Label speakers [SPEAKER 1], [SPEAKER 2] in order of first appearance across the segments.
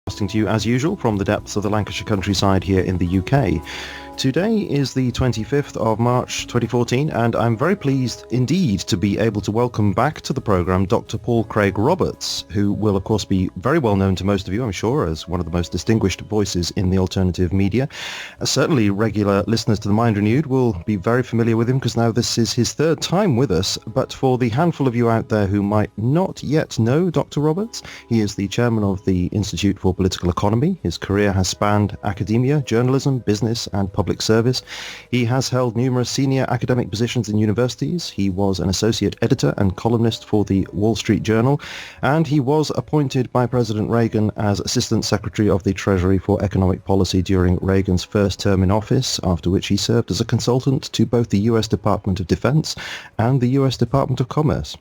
[SPEAKER 1] To you as usual from the depths of the Lancashire countryside here in the UK. Today is the 25th of March 2014 and I'm very pleased indeed to be able to welcome back to the programme Dr. Paul Craig Roberts, who will of course be very well known to most of you, I'm sure, as one of the most distinguished voices in the alternative media. Certainly regular listeners to The Mind Renewed will be very familiar with him because now this is his third time with us, but for the handful of you out there who might not yet know Dr. Roberts, he is the chairman of the Institute for Political Economy. His career has spanned academia, journalism, business and public service. He has held numerous senior academic positions in universities. He was an associate editor and columnist for the Wall Street Journal, and he was appointed by President Reagan as Assistant Secretary of the Treasury for Economic Policy during Reagan's first term in office, after which he served as a consultant to both the U.S. Department of Defense and the U.S. Department of Commerce.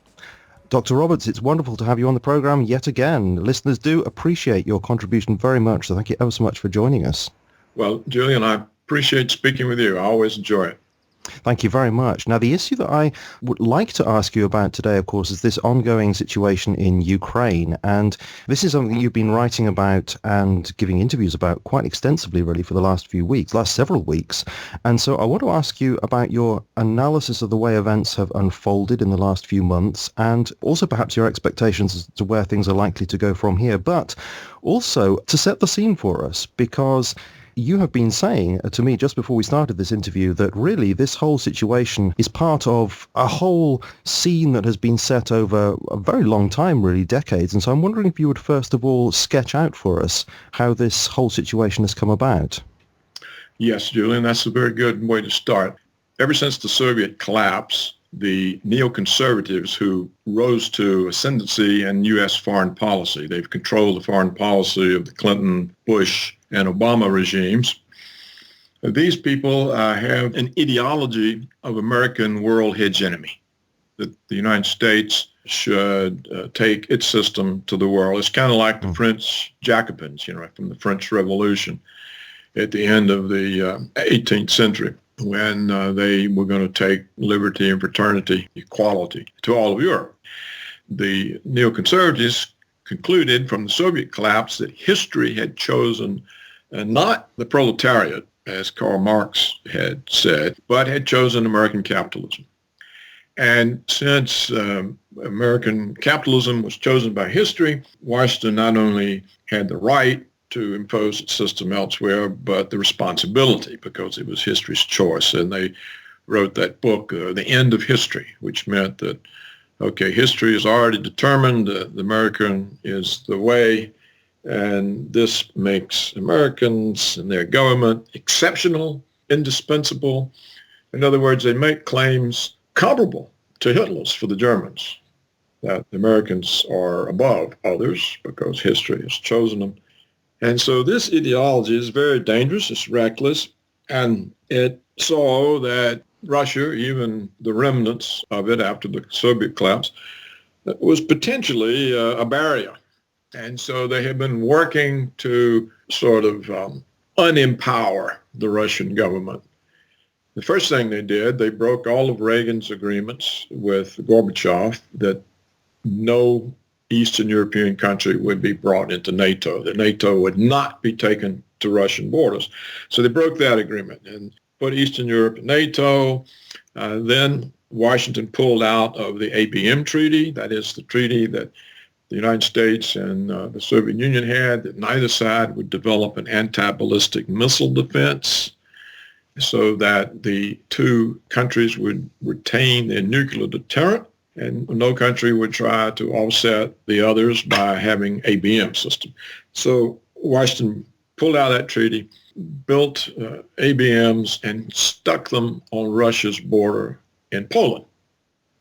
[SPEAKER 1] Dr. Roberts, it's wonderful to have you on the program yet again. Listeners do appreciate your contribution very much, so thank you ever so much for joining us.
[SPEAKER 2] Well, Julian, I appreciate speaking with you. I always enjoy it.
[SPEAKER 1] Thank you very much. Now, the issue that I would like to ask you about today, of course, is this ongoing situation in Ukraine. And this is something you've been writing about and giving interviews about quite extensively, really, for the last several weeks. And so I want to ask you about your analysis of the way events have unfolded in the last few months, and also perhaps your expectations as to where things are likely to go from here. But also to set the scene for us, because you have been saying to me just before we started this interview that really this whole situation is part of a whole scene that has been set over a very long time, really decades. And so I'm wondering if you would first of all sketch out for us how this whole situation has come about.
[SPEAKER 2] Yes, Julian, that's a very good way to start. Ever since the Soviet collapse, the neoconservatives who rose to ascendancy in U.S. foreign policy, they've controlled the foreign policy of the Clinton, Bush, and Obama regimes. These people have an ideology of American world hegemony, that the United States should take its system to the world. It's kind of like the French Jacobins, from the French Revolution at the end of the 18th century, when they were going to take liberty and fraternity, equality to all of Europe. The neoconservatives concluded from the Soviet collapse that history had chosen not the proletariat, as Karl Marx had said, but had chosen American capitalism. And since American capitalism was chosen by history, Washington not only had the right to impose its system elsewhere, but the responsibility, because it was history's choice. And they wrote that book, The End of History, which meant that, okay, history is already determined, the American is the way, and this makes Americans and their government exceptional, indispensable. In other words, they make claims comparable to Hitler's for the Germans, that the Americans are above others because history has chosen them. And so this ideology is very dangerous, it's reckless, and it saw that Russia, even the remnants of it after the Soviet collapse, was potentially a barrier. And so they have been working to sort of unempower the Russian government. The first thing they did, they broke all of Reagan's agreements with Gorbachev that no Eastern European country would be brought into NATO, that NATO would not be taken to Russian borders. So they broke that agreement and put Eastern Europe in NATO. Then Washington pulled out of the ABM treaty, that is the treaty that the United States and the Soviet Union had, that neither side would develop an anti-ballistic missile defense so that the two countries would retain their nuclear deterrent, and no country would try to offset the others by having ABM system. So Washington pulled out of that treaty, built ABMs, and stuck them on Russia's border in Poland.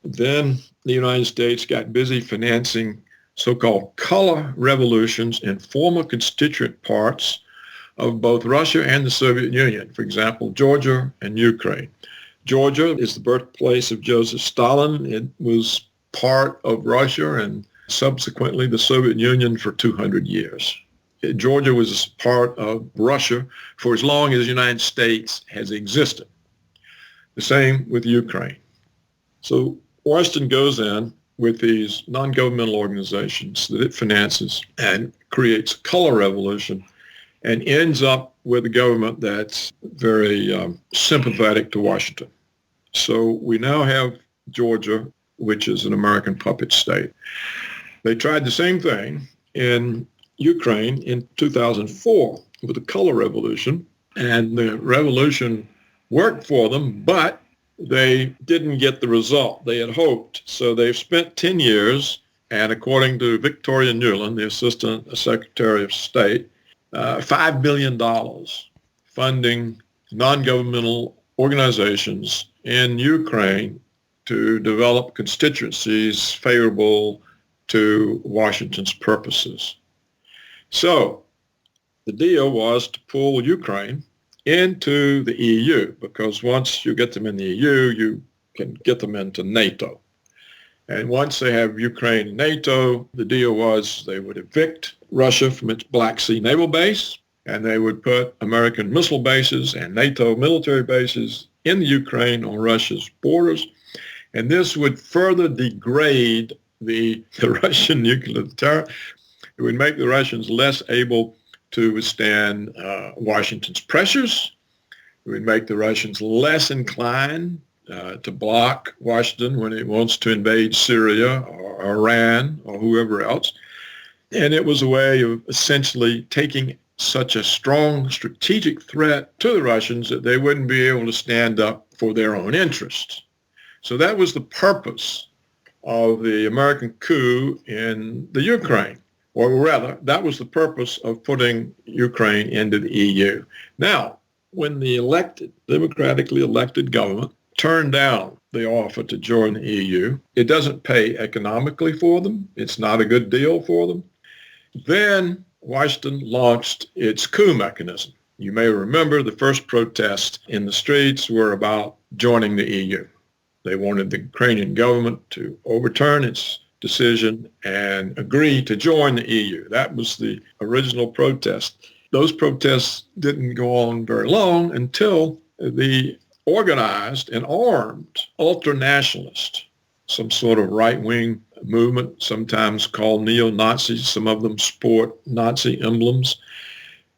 [SPEAKER 2] Then the United States got busy financing so-called color revolutions in former constituent parts of both Russia and the Soviet Union. For example, Georgia and Ukraine. Georgia is the birthplace of Joseph Stalin. It was part of Russia and subsequently the Soviet Union for 200 years. Georgia was part of Russia for as long as the United States has existed. The same with Ukraine. So Washington goes in with these non-governmental organizations that it finances and creates a color revolution and ends up with a government that's very sympathetic to Washington. So we now have Georgia, which is an American puppet state. They tried the same thing in Ukraine in 2004 with the color revolution, and the revolution worked for them, but they didn't get the result they had hoped. So they've spent 10 years, and according to Victoria Nuland, the Assistant Secretary of State, $5 billion funding non-governmental organizations in Ukraine to develop constituencies favorable to Washington's purposes. So the deal was to pull Ukraine into the EU, because once you get them in the EU, you can get them into NATO. And once they have Ukraine in NATO, the deal was they would evict Russia from its Black Sea naval base, and they would put American missile bases and NATO military bases in the Ukraine on Russia's borders. And this would further degrade the Russian nuclear terror. It would make the Russians less able to withstand Washington's pressures. It would make the Russians less inclined to block Washington when it wants to invade Syria or Iran or whoever else. And it was a way of essentially taking such a strong strategic threat to the Russians that they wouldn't be able to stand up for their own interests. So that was the purpose of the American coup in the Ukraine. Or rather, that was the purpose of putting Ukraine into the EU. Now, when the democratically elected government turned down the offer to join the EU, it doesn't pay economically for them. It's not a good deal for them. Then Washington launched its coup mechanism. You may remember the first protests in the streets were about joining the EU. They wanted the Ukrainian government to overturn its decision and agree to join the EU. That was the original protest. Those protests didn't go on very long until the organized and armed ultranationalists, some sort of right-wing movement, sometimes called neo-Nazis, some of them sport Nazi emblems,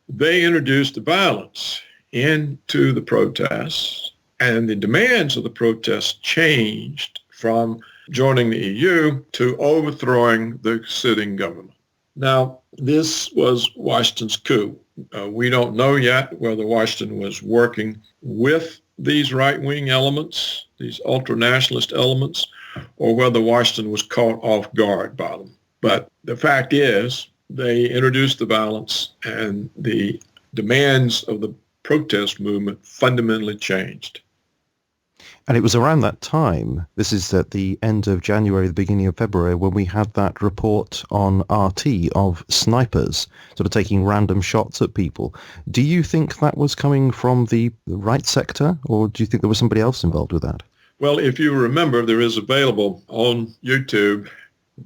[SPEAKER 2] they introduced the violence into the protests, and the demands of the protests changed from joining the EU to overthrowing the sitting government. Now, this was Washington's coup. We don't know yet whether Washington was working with these right-wing elements, these ultranationalist elements, or whether Washington was caught off guard by them. But the fact is, they introduced the violence, and the demands of the protest movement fundamentally changed.
[SPEAKER 1] And it was around that time, this is at the end of January, the beginning of February, when we had that report on RT of snipers sort of taking random shots at people. Do you think that was coming from the right sector, or do you think there was somebody else involved with that?
[SPEAKER 2] Well, if you remember, there is available on YouTube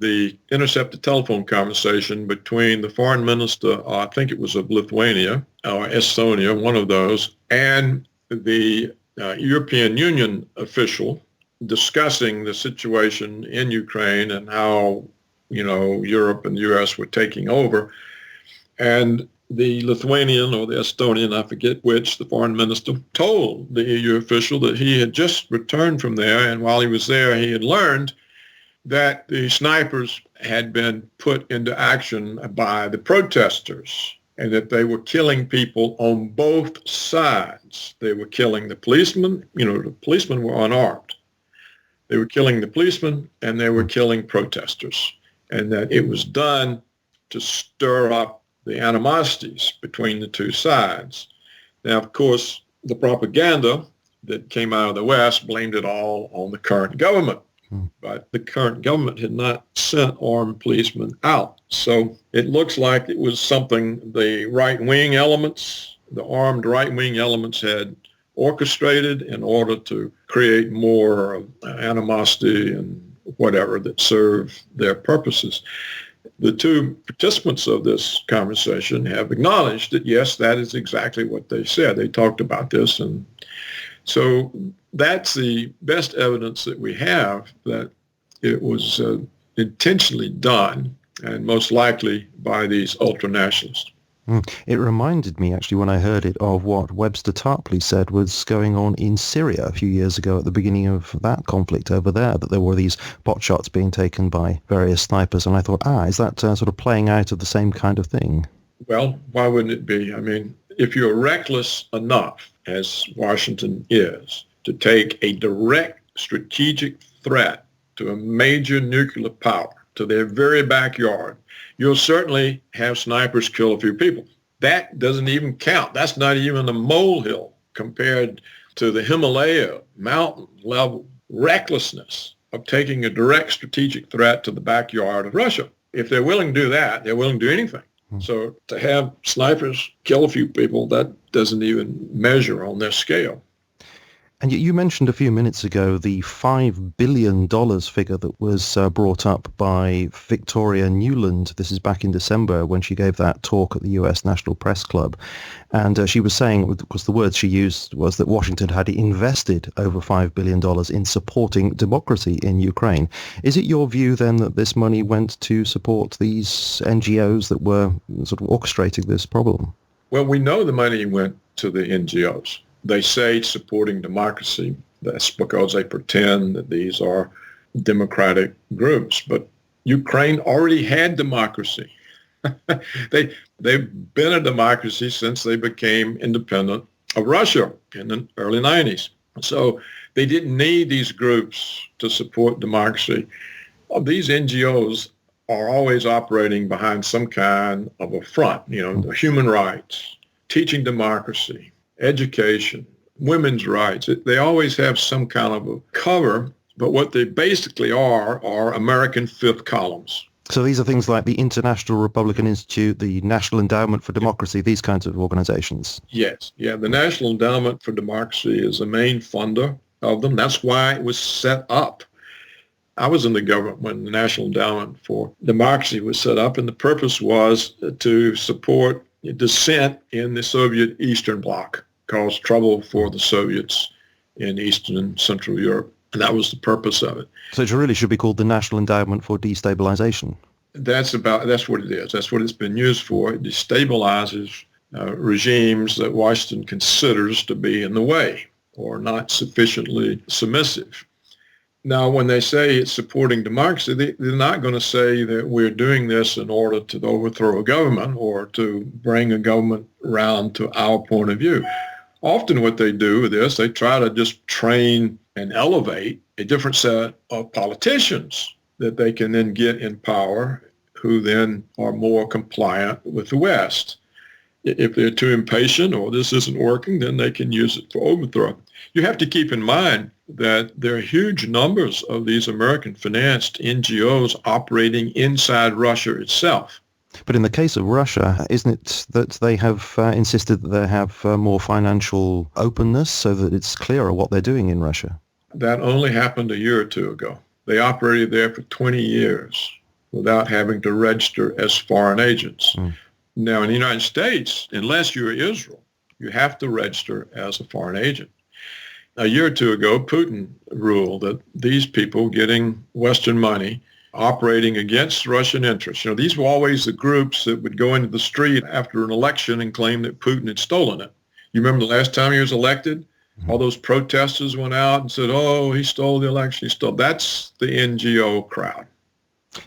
[SPEAKER 2] the intercepted telephone conversation between the foreign minister, I think it was of Lithuania or Estonia, one of those, and the European Union official discussing the situation in Ukraine and how, Europe and the U.S. were taking over. And the Lithuanian or the Estonian, I forget which, the foreign minister, told the EU official that he had just returned from there, and while he was there, he had learned that the snipers had been put into action by the protesters, and that they were killing people on both sides. They were killing the policemen. The policemen were unarmed. They were killing the policemen, and they were killing protesters, and that it was done to stir up the animosities between the two sides. Now, of course, the propaganda that came out of the West blamed it all on the current government. But the current government had not sent armed policemen out. So it looks like it was something the right-wing elements, the armed right-wing elements had orchestrated in order to create more animosity and whatever that served their purposes. The two participants of this conversation have acknowledged that, yes, that is exactly what they said. They talked about this, and so that's the best evidence that we have that it was intentionally done, and most likely by these ultranationalists.
[SPEAKER 1] It reminded me, actually, when I heard it, of what Webster Tarpley said was going on in Syria a few years ago at the beginning of that conflict over there, that there were these pot shots being taken by various snipers. And I thought, is that sort of playing out of the same kind of thing?
[SPEAKER 2] Well, why wouldn't it be? I mean, if you're reckless enough, as Washington is, to take a direct strategic threat to a major nuclear power, to their very backyard, you'll certainly have snipers kill a few people. That doesn't even count. That's not even a molehill compared to the Himalaya mountain level recklessness of taking a direct strategic threat to the backyard of Russia. If they're willing to do that, they're willing to do anything. So to have snipers kill a few people, that doesn't even measure on their scale.
[SPEAKER 1] And you mentioned a few minutes ago the $5 billion figure that was brought up by Victoria Nuland. This is back in December when she gave that talk at the US National Press Club. And she was saying, because the words she used was that Washington had invested over $5 billion in supporting democracy in Ukraine. Is it your view then that this money went to support these NGOs that were sort of orchestrating this problem?
[SPEAKER 2] Well, we know the money went to the NGOs. They say supporting democracy. That's because they pretend that these are democratic groups. But Ukraine already had democracy. They've been a democracy since they became independent of Russia in the early 90s. So they didn't need these groups to support democracy. These NGOs are always operating behind some kind of a front, human rights, teaching democracy, education, women's rights. They always have some kind of a cover, but what they basically are American fifth columns.
[SPEAKER 1] So these are things like the International Republican Institute, the National Endowment for Democracy, these kinds of organizations.
[SPEAKER 2] Yes. Yeah, the National Endowment for Democracy is the main funder of them. That's why it was set up. I was in the government when the National Endowment for Democracy was set up, and the purpose was to support dissent in the Soviet Eastern Bloc, caused trouble for the Soviets in Eastern and Central Europe. And that was the purpose of it.
[SPEAKER 1] So it really should be called the National Endowment for Destabilization.
[SPEAKER 2] That's what it is. That's what it's been used for. It destabilizes regimes that Washington considers to be in the way or not sufficiently submissive. Now, when they say it's supporting democracy, they're not going to say that we're doing this in order to overthrow a government or to bring a government around to our point of view. Often what they do with this, they try to just train and elevate a different set of politicians that they can then get in power who then are more compliant with the West. If they're too impatient or this isn't working, then they can use it for overthrow. You have to keep in mind that there are huge numbers of these American-financed NGOs operating inside Russia itself.
[SPEAKER 1] But in the case of Russia, isn't it that they have insisted that they have more financial openness so that it's clearer what they're doing in Russia?
[SPEAKER 2] That only happened a year or two ago. They operated there for 20 years without having to register as foreign agents. Now, in the United States, unless you're Israel, you have to register as a foreign agent. A year or two ago, Putin ruled that these people getting Western money, operating against Russian interests, these were always the groups that would go into the street after an election and claim that Putin had stolen it. You remember the last time he was elected? All those protesters went out and said, oh, he stole the election. That's the NGO crowd.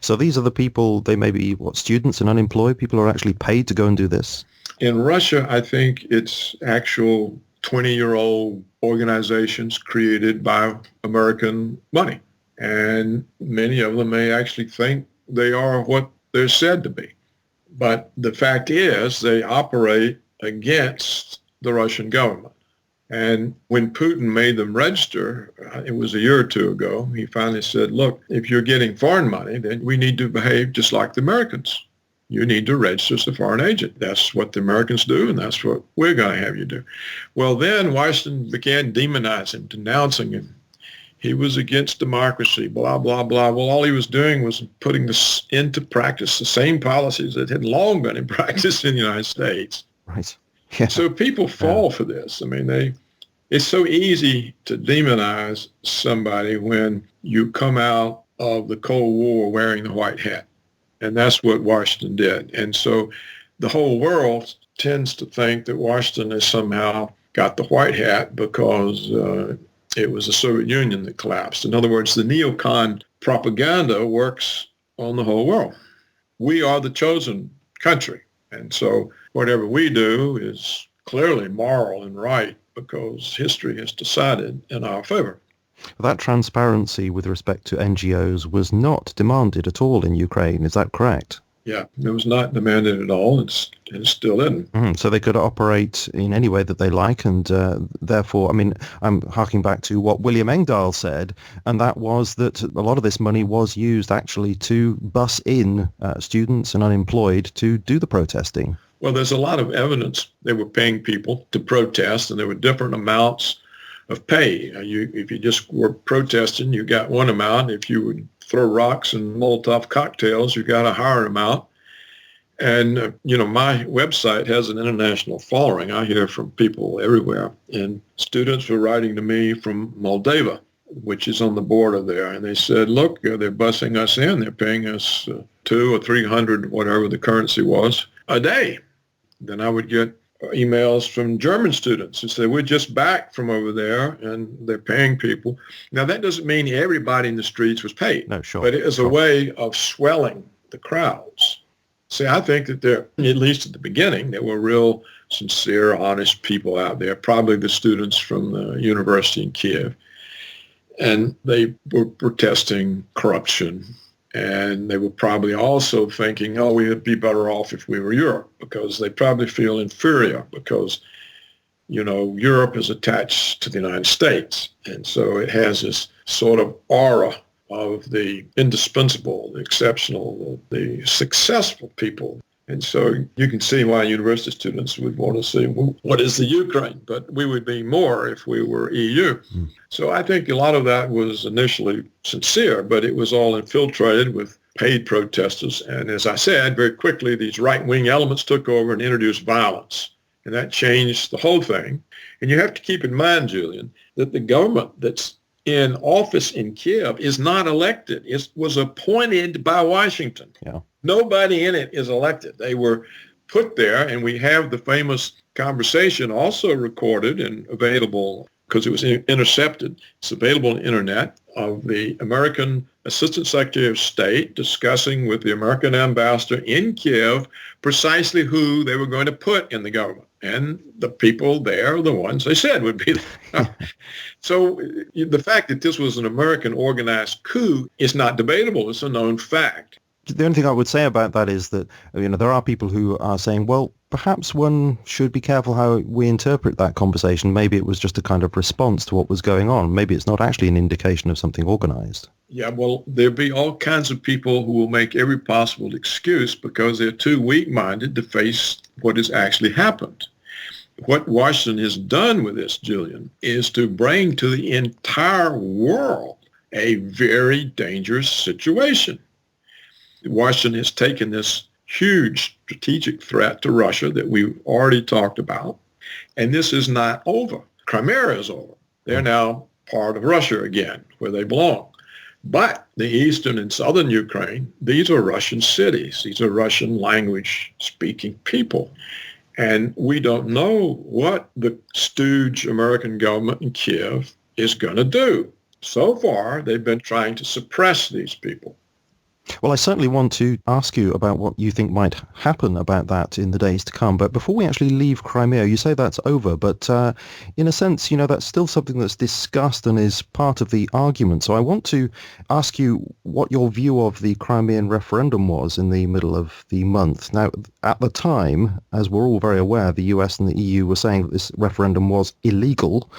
[SPEAKER 1] So these are the people, they may be, students and unemployed, people are actually paid to go and do this?
[SPEAKER 2] In Russia, I think it's actual 20-year-old organizations created by American money. And many of them may actually think they are what they're said to be. But the fact is they operate against the Russian government. And when Putin made them register, it was a year or two ago, he finally said, look, if you're getting foreign money, then we need to behave just like the Americans. You need to register as a foreign agent. That's what the Americans do, and that's what we're going to have you do. Well, then Washington began demonizing him, denouncing him. He was against democracy, blah, blah, blah. Well, all he was doing was putting this into practice, the same policies that had long been in practice in the United States.
[SPEAKER 1] Right. Yeah.
[SPEAKER 2] So people fall for this. I mean, it's so easy to demonize somebody when you come out of the Cold War wearing the white hat. And that's what Washington did. And so the whole world tends to think that Washington has somehow got the white hat because it was the Soviet Union that collapsed. In other words, the neocon propaganda works on the whole world. We are the chosen country. And so whatever we do is clearly moral and right because history has decided in our favor.
[SPEAKER 1] That transparency with respect to NGOs was not demanded at all in Ukraine. Is that correct?
[SPEAKER 2] Yeah, it was not demanded at all. It still isn't.
[SPEAKER 1] So they could operate in any way that they like, and therefore, I mean, I'm harking back to what William Engdahl said, and that was that a lot of this money was used actually to bus in students and unemployed to do the protesting.
[SPEAKER 2] Well, there's a lot of evidence they were paying people to protest, and there were different amounts of pay. If you just were protesting, you got one amount. If you would throw rocks and Molotov cocktails, you got a higher amount. And, my website has an international following. I hear from people everywhere. And students were writing to me from Moldova, which is on the border there. And they said, look, they're busing us in. They're paying us 200 or 300, whatever the currency was, a day. Then I would get emails from German students who say, we're just back from over there and they're paying people. Now, that doesn't mean everybody in the streets was paid.
[SPEAKER 1] No, sure.
[SPEAKER 2] But it is a way of swelling the crowds. See, I think that there, at least at the beginning, there were real sincere, honest people out there, probably the students from the university in Kiev. And they were protesting corruption. And they were probably also thinking, oh, we would be better off if we were Europe, because they probably feel inferior because, Europe is attached to the United States. And so it has this sort of aura of the indispensable, the exceptional, the successful people. And so you can see why university students would want to see, well, what is the Ukraine? But we would be more if we were EU. So I think a lot of that was initially sincere, but it was all infiltrated with paid protesters. And as I said, very quickly, these right-wing elements took over and introduced violence. And that changed the whole thing. And you have to keep in mind, Julian, that the government that's in office in Kiev is not elected. It was appointed by Washington.
[SPEAKER 1] Yeah. Nobody
[SPEAKER 2] in it is elected. They were put there, and we have the famous conversation also recorded and available because it was intercepted. It's available on the internet of the American Assistant Secretary of State discussing with the American ambassador in Kiev precisely who they were going to put in the government. And the people there are the ones they said would be there. So the fact that this was an American organized coup is not debatable. It's a known fact.
[SPEAKER 1] The only thing I would say about that is that, there are people who are saying, well, perhaps one should be careful how we interpret that conversation. Maybe it was just a kind of response to what was going on. Maybe it's not actually an indication of something organized.
[SPEAKER 2] Yeah, well, there'll be all kinds of people who will make every possible excuse because they're too weak-minded to face what has actually happened. What Washington has done with this, Julian, is to bring to the entire world a very dangerous situation. Washington has taken this huge strategic threat to Russia that we've already talked about, and this is not over. Crimea is over. They're now part of Russia again, where they belong. But the eastern and southern Ukraine, these are Russian cities. These are Russian language-speaking people. And we don't know what the stooge American government in Kiev is going to do. So far, they've been trying to suppress these people.
[SPEAKER 1] Well, I certainly want to ask you about what you think might happen about that in the days to come. But before we actually leave Crimea, you say that's over. But in a sense, that's still something that's discussed and is part of the argument. So I want to ask you what your view of the Crimean referendum was in the middle of the month. Now, at the time, as we're all very aware, the US and the EU were saying that this referendum was illegal,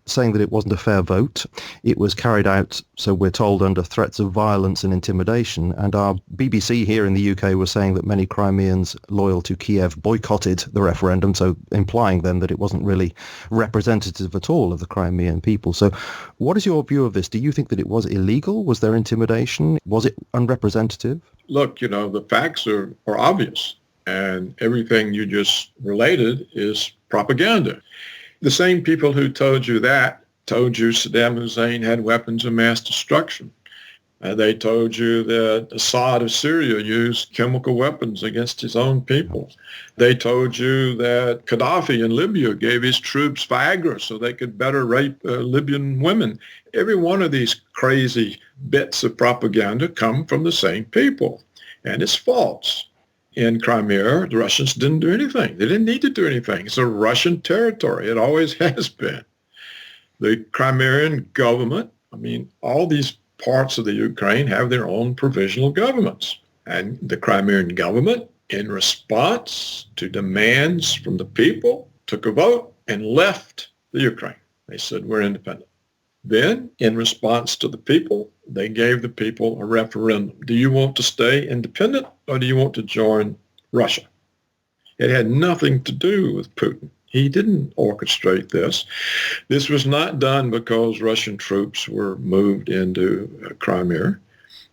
[SPEAKER 1] saying that it wasn't a fair vote. It was carried out, so we're told, under threats of violence and intimidation. And our BBC here in the UK was saying that many Crimeans loyal to Kiev boycotted the referendum, so implying then that it wasn't really representative at all of the Crimean people. So what is your view of this? Do you think that it was illegal? Was there intimidation? Was it unrepresentative?
[SPEAKER 2] Look, the facts are obvious, and everything you just related is propaganda. The same people who told you that told you Saddam Hussein had weapons of mass destruction. They told you that Assad of Syria used chemical weapons against his own people. They told you that Gaddafi in Libya gave his troops Viagra so they could better rape Libyan women. Every one of these crazy bits of propaganda come from the same people, and it's false. In Crimea, the Russians didn't do anything. They didn't need to do anything. It's a Russian territory. It always has been. The Crimean government, all these parts of the Ukraine have their own provisional governments. And the Crimean government, in response to demands from the people, took a vote and left the Ukraine. They said, we're independent. Then, in response to the people, they gave the people a referendum. Do you want to stay independent or do you want to join Russia? It had nothing to do with Putin. He didn't orchestrate this. This was not done because Russian troops were moved into Crimea.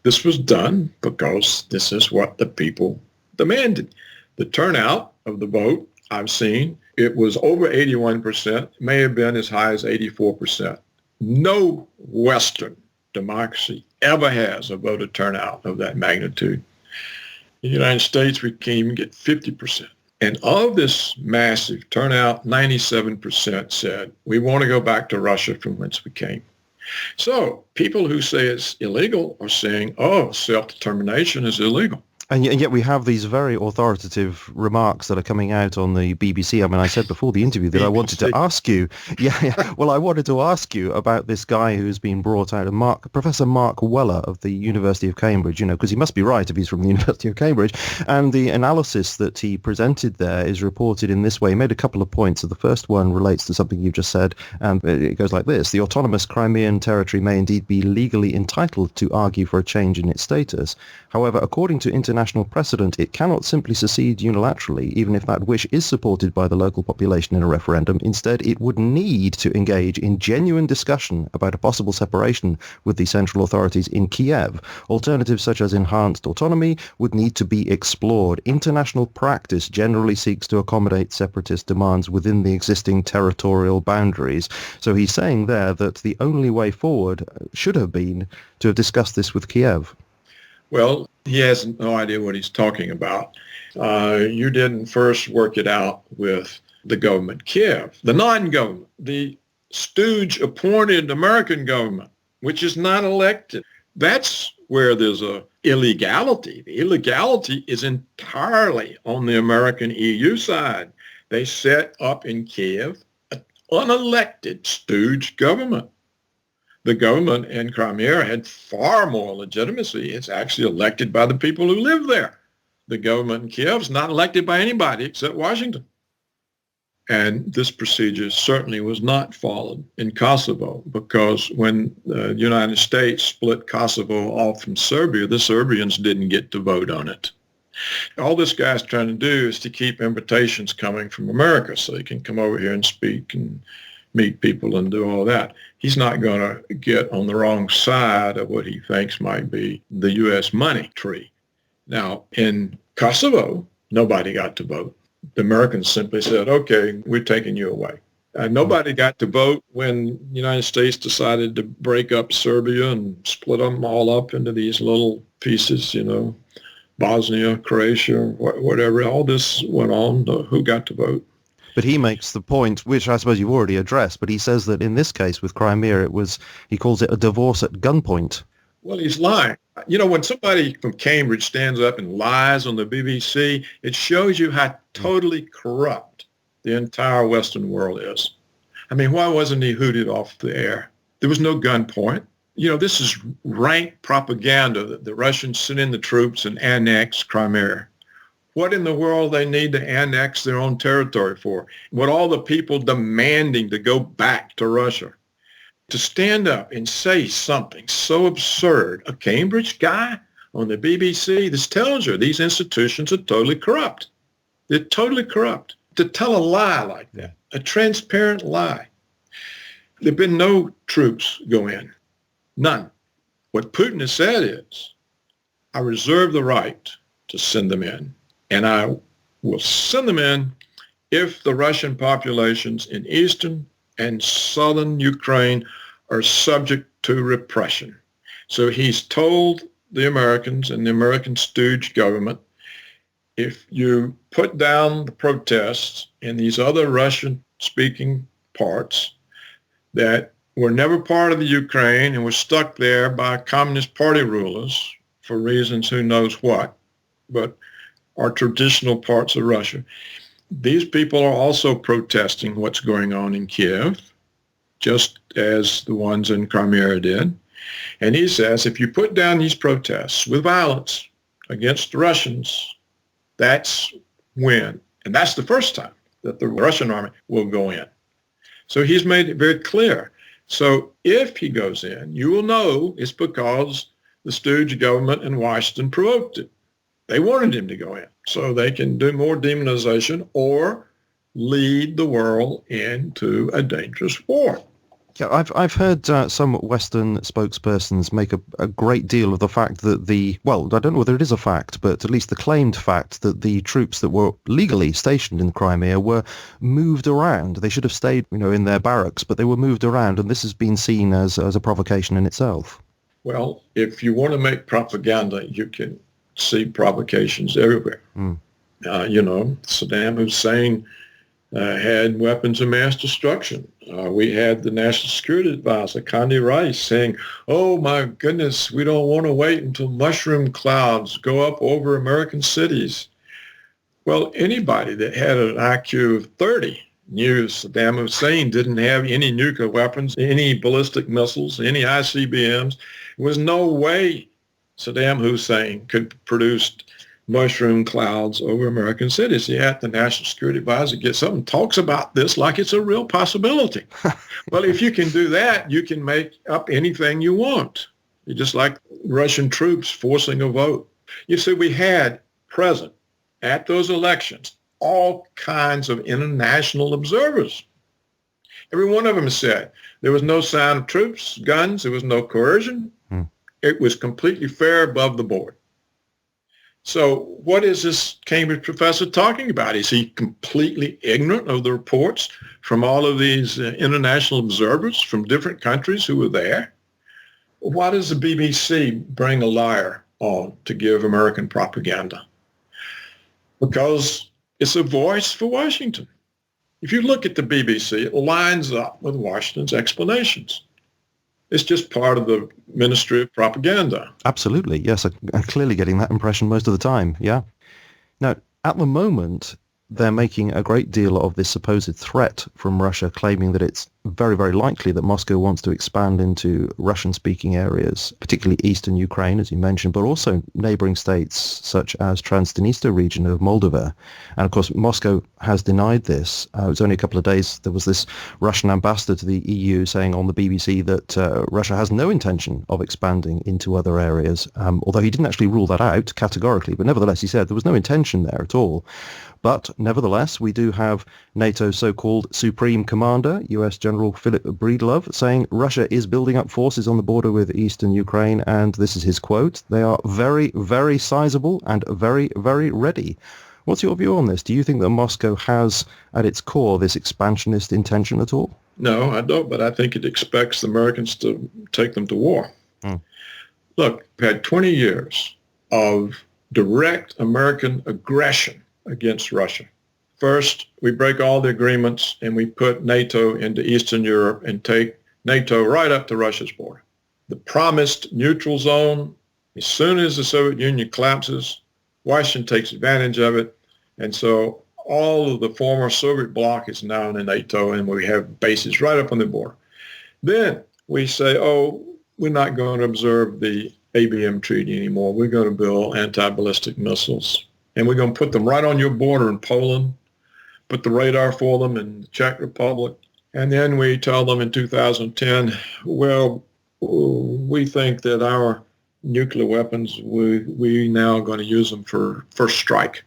[SPEAKER 2] This was done because this is what the people demanded. The turnout of the vote, I've seen, it was over 81%, may have been as high as 84%. No Western democracy ever has a voter turnout of that magnitude. In the United States, we can't even get 50%. And of this massive turnout, 97% said, we want to go back to Russia from whence we came. So people who say it's illegal are saying, oh, self-determination is illegal.
[SPEAKER 1] And yet we have these very authoritative remarks that are coming out on the BBC. I said before the interview that I wanted to ask you. Well, I wanted to ask you about this guy who's been brought out, Professor Mark Weller of the University of Cambridge, because he must be right if he's from the University of Cambridge. And the analysis that he presented there is reported in this way. He made a couple of points. So the first one relates to something you've just said, and it goes like this. The autonomous Crimean territory may indeed be legally entitled to argue for a change in its status. However, according to international precedent, it cannot simply secede unilaterally, even if that wish is supported by the local population in a referendum. Instead, it would need to engage in genuine discussion about a possible separation with the central authorities in Kiev. Alternatives such as enhanced autonomy would need to be explored. International practice generally seeks to accommodate separatist demands within the existing territorial boundaries. So he's saying there that the only way forward should have been to have discussed this with Kiev.
[SPEAKER 2] Well, he has no idea what he's talking about. You didn't first work it out with the government, Kiev, the non-government, the stooge-appointed American government, which is not elected. That's where there's a illegality. The illegality is entirely on the American EU side. They set up in Kiev an unelected stooge government. The government in Crimea had far more legitimacy. It's actually elected by the people who live there. The government in Kiev is not elected by anybody except Washington. And this procedure certainly was not followed in Kosovo, because when the United States split Kosovo off from Serbia, the Serbians didn't get to vote on it. All this guy's trying to do is to keep invitations coming from America so he can come over here and speak and meet people and do all that. He's not going to get on the wrong side of what he thinks might be the U.S. money tree. Now, in Kosovo, nobody got to vote. The Americans simply said, okay, we're taking you away. Nobody got to vote when the United States decided to break up Serbia and split them all up into these little pieces, Bosnia, Croatia, whatever. All this went on. Who got to vote?
[SPEAKER 1] But he makes the point, which I suppose you've already addressed, but he says that in this case with Crimea, he calls it a divorce at gunpoint.
[SPEAKER 2] Well, he's lying. When somebody from Cambridge stands up and lies on the BBC, it shows you how totally corrupt the entire Western world is. Why wasn't he hooted off the air? There was no gunpoint. This is rank propaganda that the Russians sent in the troops and annexed Crimea. What in the world they need to annex their own territory for? What all the people demanding to go back to Russia? To stand up and say something so absurd, a Cambridge guy on the BBC, this tells you these institutions are totally corrupt. They're totally corrupt. To tell a lie like that, a transparent lie. There have been no troops go in. None. What Putin has said is, I reserve the right to send them in. And I will send them in if the Russian populations in eastern and southern Ukraine are subject to repression. So he's told the Americans and the American stooge government, if you put down the protests in these other Russian-speaking parts that were never part of the Ukraine and were stuck there by Communist Party rulers for reasons who knows what, but are traditional parts of Russia. These people are also protesting what's going on in Kiev, just as the ones in Crimea did. And he says, if you put down these protests with violence against the Russians, that's when, and that's the first time that the Russian army will go in. So he's made it very clear. So if he goes in, you will know it's because the stooge government in Washington provoked it. They wanted him to go in so they can do more demonization or lead the world into a dangerous war.
[SPEAKER 1] Yeah, I've heard some Western spokespersons make a great deal of the fact that I don't know whether it is a fact, but at least the claimed fact that the troops that were legally stationed in Crimea were moved around. They should have stayed, in their barracks, but they were moved around, and this has been seen as a provocation in itself.
[SPEAKER 2] Well, if you want to make propaganda, you can see provocations everywhere. Saddam Hussein had weapons of mass destruction. We had the National Security Advisor, Condi Rice, saying, oh my goodness, we don't want to wait until mushroom clouds go up over American cities. Well, anybody that had an IQ of 30 knew Saddam Hussein didn't have any nuclear weapons, any ballistic missiles, any ICBMs. There was no way Saddam Hussein could produce mushroom clouds over American cities. Yet the National Security Advisor gets up and talks about this like it's a real possibility. Well, if you can do that, you can make up anything you want. You're just like Russian troops forcing a vote. You see, we had present at those elections all kinds of international observers. Every one of them said there was no sign of troops, guns, there was no coercion. It was completely fair above the board. So what is this Cambridge professor talking about? Is he completely ignorant of the reports from all of these international observers from different countries who were there? Why does the BBC bring a liar on to give American propaganda? Because it's a voice for Washington. If you look at the BBC, it lines up with Washington's explanations. It's just part of the Ministry of Propaganda.
[SPEAKER 1] Absolutely, yes. I'm clearly getting that impression most of the time, yeah. Now, at the moment, they're making a great deal of this supposed threat from Russia, claiming that it's very, very likely that Moscow wants to expand into Russian-speaking areas, particularly eastern Ukraine, as you mentioned, but also neighboring states such as Transnistria region of Moldova. And of course, Moscow has denied this. It was only a couple of days, there was this Russian ambassador to the EU saying on the BBC that Russia has no intention of expanding into other areas, although he didn't actually rule that out categorically, but nevertheless he said there was no intention there at all. But nevertheless, we do have NATO's so-called Supreme Commander, US General Philip Breedlove, saying Russia is building up forces on the border with eastern Ukraine, and this is his quote, they are very, very sizable and very, very ready. What's your view on this? Do you think that Moscow has at its core this expansionist intention at all?
[SPEAKER 2] No, I don't, but I think it expects the Americans to take them to war. Look, we've had 20 years of direct American aggression against Russia. First, we break all the agreements and we put NATO into Eastern Europe and take NATO right up to Russia's border. The promised neutral zone, as soon as the Soviet Union collapses, Washington takes advantage of it. And so all of the former Soviet bloc is now in NATO and we have bases right up on the border. Then we say, oh, we're not going to observe the ABM treaty anymore. We're going to build anti-ballistic missiles. And we're going to put them right on your border in Poland, put the radar for them in the Czech Republic. And then we tell them in 2010, well, we think that our nuclear weapons, we now are going to use them for first strike.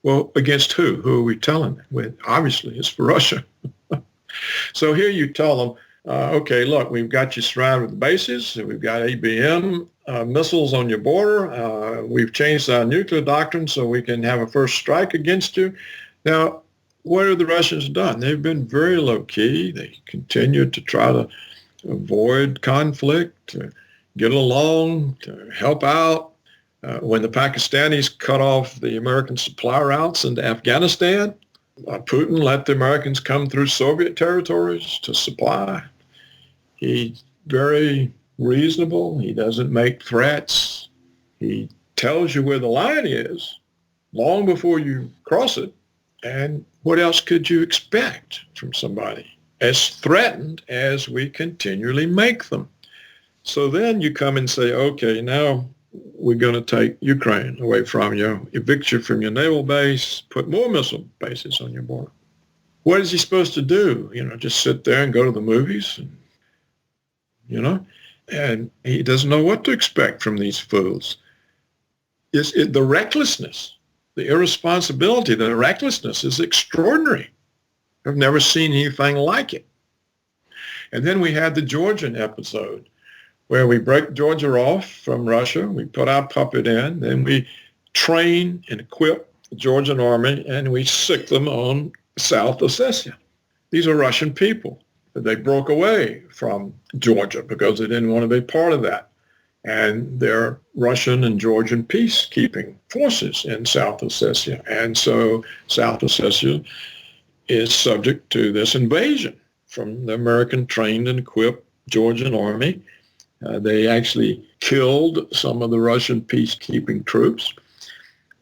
[SPEAKER 2] Well, against who? Who are we telling? Well, obviously, it's for Russia. So here you tell them, okay, look, we've got you surrounded with bases. We've got ABM missiles on your border. We've changed our nuclear doctrine so we can have a first strike against you. Now, what have the Russians done? They've been very low-key. They continue to try to avoid conflict. get along, to help out. When the Pakistanis cut off the American supply routes into Afghanistan, Putin let the Americans come through Soviet territories to supply. He's very reasonable. He doesn't make threats. He tells you where the line is long before you cross it. And what else could you expect from somebody as threatened as we continually make them? So then you come and say, okay, now we're going to take Ukraine away from you, evict you from your naval base, put more missile bases on your border. What is he supposed to do? Just sit there and go to the movies? And he doesn't know what to expect from these fools. The recklessness, the irresponsibility, the recklessness is extraordinary. I've never seen anything like it. And then we had the Georgian episode where we break Georgia off from Russia. We put our puppet in, then we train and equip the Georgian army, and we sick them on South Ossetia. These are Russian people. They broke away from Georgia because they didn't want to be part of that. And they're Russian and Georgian peacekeeping forces in South Ossetia. And so South Ossetia is subject to this invasion from the American trained and equipped Georgian army. They actually killed some of the Russian peacekeeping troops.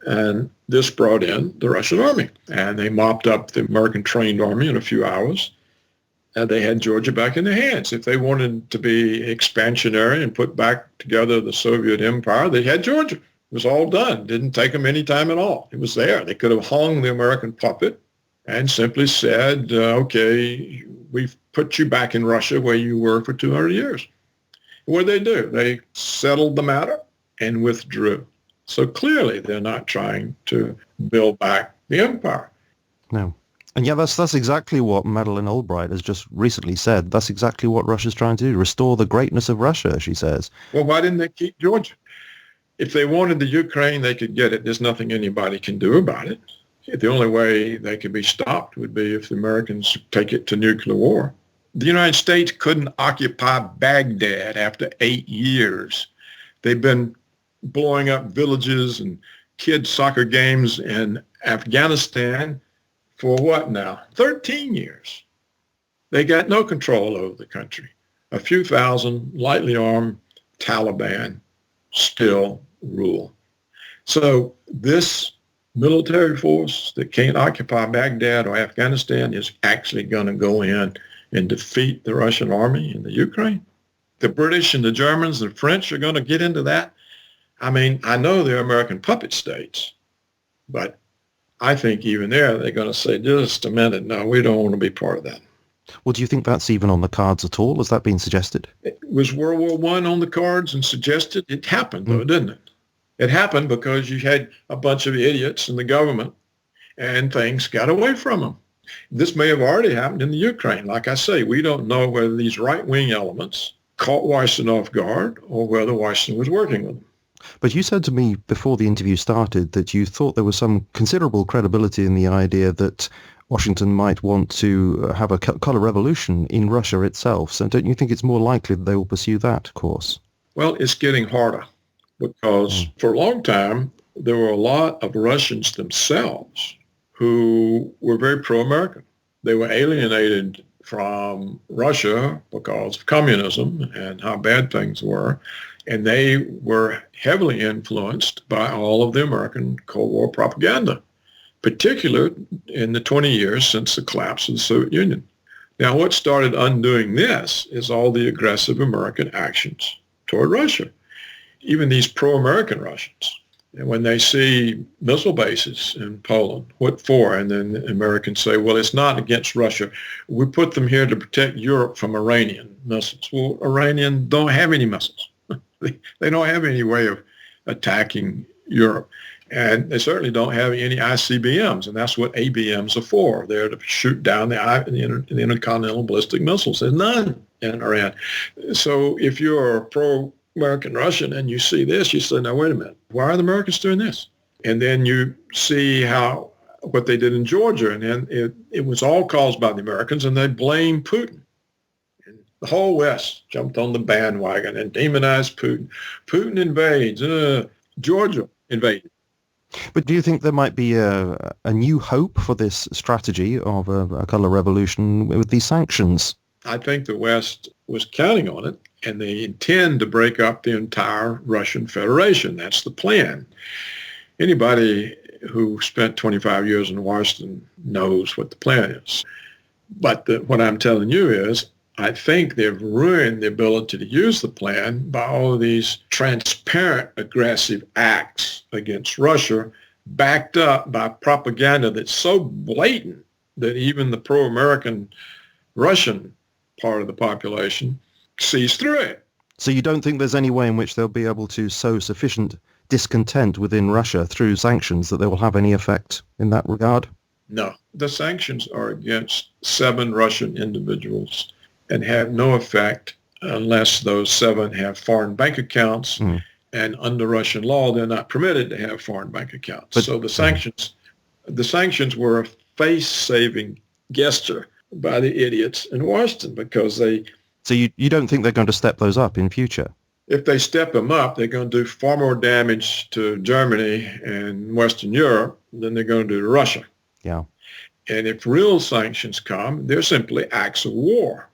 [SPEAKER 2] And this brought in the Russian army. And they mopped up the American trained army in a few hours. And they had Georgia back in their hands. If they wanted to be expansionary and put back together the Soviet empire, they had Georgia. It was all done. Didn't take them any time at all. It was there. They could have hung the American puppet and simply said, okay, we've put you back in Russia where you were for 200 years. What did they do? They settled the matter and withdrew. So clearly they're not trying to build back the empire.
[SPEAKER 1] No. And yeah, that's exactly what Madeleine Albright has just recently said. That's exactly what Russia's trying to do, restore the greatness of Russia, she says.
[SPEAKER 2] Well, why didn't they keep Georgia? If they wanted the Ukraine, they could get it. There's nothing anybody can do about it. The only way they could be stopped would be if the Americans take it to nuclear war. The United States couldn't occupy Baghdad after 8 years. They've been blowing up villages and kids' soccer games in Afghanistan for what now? 13 years. They got no control over the country. A few thousand lightly armed Taliban still rule. So this military force that can't occupy Baghdad or Afghanistan is actually going to go in and defeat the Russian army in the Ukraine. The British and the Germans and the French are going to get into that. I mean, I know they're American puppet states, but I think even there they're going to say, just a minute, no, we don't want to be part of that.
[SPEAKER 1] Well, do you think that's even on the cards at all? Has that been suggested?
[SPEAKER 2] Was World War I on the cards and suggested? It happened, though, didn't it? It happened because you had a bunch of idiots in the government and things got away from them. This may have already happened in the Ukraine. Like I say, we don't know whether these right-wing elements caught Washington off guard or whether Washington was working with them.
[SPEAKER 1] But you said to me before the interview started that you thought there was some considerable credibility in the idea that Washington might want to have a color revolution in Russia itself. So don't you think it's more likely that they will pursue that course?
[SPEAKER 2] Well, it's getting harder because for a long time, there were a lot of Russians themselves who were very pro-American. They were alienated from Russia because of communism and how bad things were. And they were heavily influenced by all of the American Cold War propaganda, particularly in the 20 years since the collapse of the Soviet Union. Now, what started undoing this is all the aggressive American actions toward Russia. Even these pro-American Russians, and when they see missile bases in Poland, what for? And then the Americans say, well, it's not against Russia. We put them here to protect Europe from Iranian missiles. Well, Iranians don't have any missiles. They don't have any way of attacking Europe. And they certainly don't have any ICBMs, and that's what ABMs are for. They're to shoot down the intercontinental ballistic missiles. There's none in Iran. So if you're a pro-American Russian and you see this, you say, now, wait a minute. Why are the Americans doing this? And then you see what they did in Georgia, and then it was all caused by the Americans, and they blame Putin. And The whole West jumped on the bandwagon and demonized Putin. Putin invades. Georgia invaded.
[SPEAKER 1] But do you think there might be a new hope for this strategy of a color revolution with these sanctions?
[SPEAKER 2] I think the West was counting on it, and they intend to break up the entire Russian Federation. That's the plan. Anybody who spent 25 years in Washington knows what the plan is. But what I'm telling you is, I think they've ruined the ability to use the plan by all of these transparent aggressive acts against Russia, backed up by propaganda that's so blatant that even the pro-American Russian part of the population sees through it.
[SPEAKER 1] So you don't think there's any way in which they'll be able to sow sufficient discontent within Russia through sanctions that they will have any effect in that regard?
[SPEAKER 2] No. The sanctions are against 7 Russian individuals and have no effect unless those 7 have foreign bank accounts. And under Russian law, they're not permitted to have foreign bank accounts. So the sanctions were a face-saving gesture by the idiots in Washington because they...
[SPEAKER 1] So you don't think they're going to step those up in future?
[SPEAKER 2] If they step them up, they're going to do far more damage to Germany and Western Europe than they're going to do to Russia.
[SPEAKER 1] Yeah.
[SPEAKER 2] And if real sanctions come, they're simply acts of war.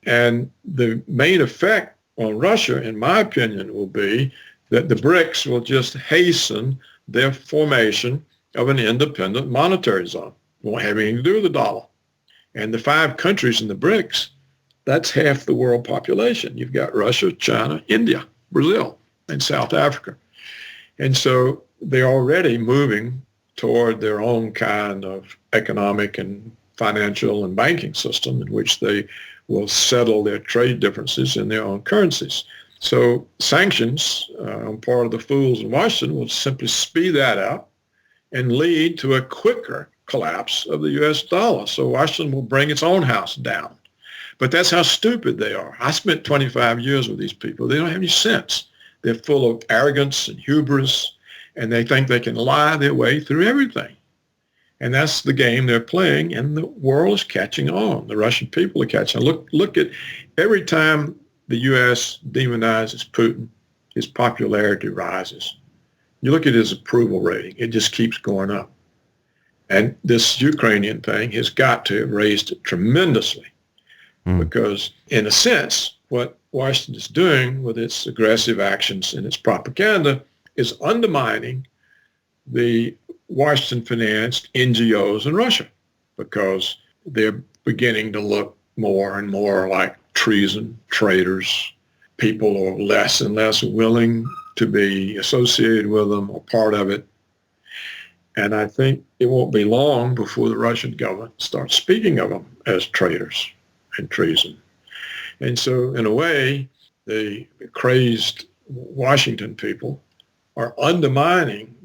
[SPEAKER 2] And the main effect on Russia, in my opinion, will be that the BRICS will just hasten their formation of an independent monetary zone. It won't have anything to do with the dollar. And the 5 countries in the BRICS, that's half the world population. You've got Russia, China, India, Brazil, and South Africa. And so they're already moving toward their own kind of economic and financial and banking system in which they will settle their trade differences in their own currencies. So sanctions on part of the fools in Washington will simply speed that up and lead to a quicker collapse of the U.S. dollar. So Washington will bring its own house down. But that's how stupid they are. I spent 25 years with these people. They don't have any sense. They're full of arrogance and hubris, and they think they can lie their way through everything. And that's the game they're playing, and the world is catching on. The Russian people are catching on. Look at every time the U.S. demonizes Putin, his popularity rises. You look at his approval rating, it just keeps going up. And this Ukrainian thing has got to have raised it tremendously because, in a sense, what Washington is doing with its aggressive actions and its propaganda is undermining the Washington-financed NGOs in Russia because they're beginning to look more and more like treason, traitors. People are less and less willing to be associated with them or part of it. And I think it won't be long before the Russian government starts speaking of them as traitors and treason. And so, in a way, the crazed Washington people are undermining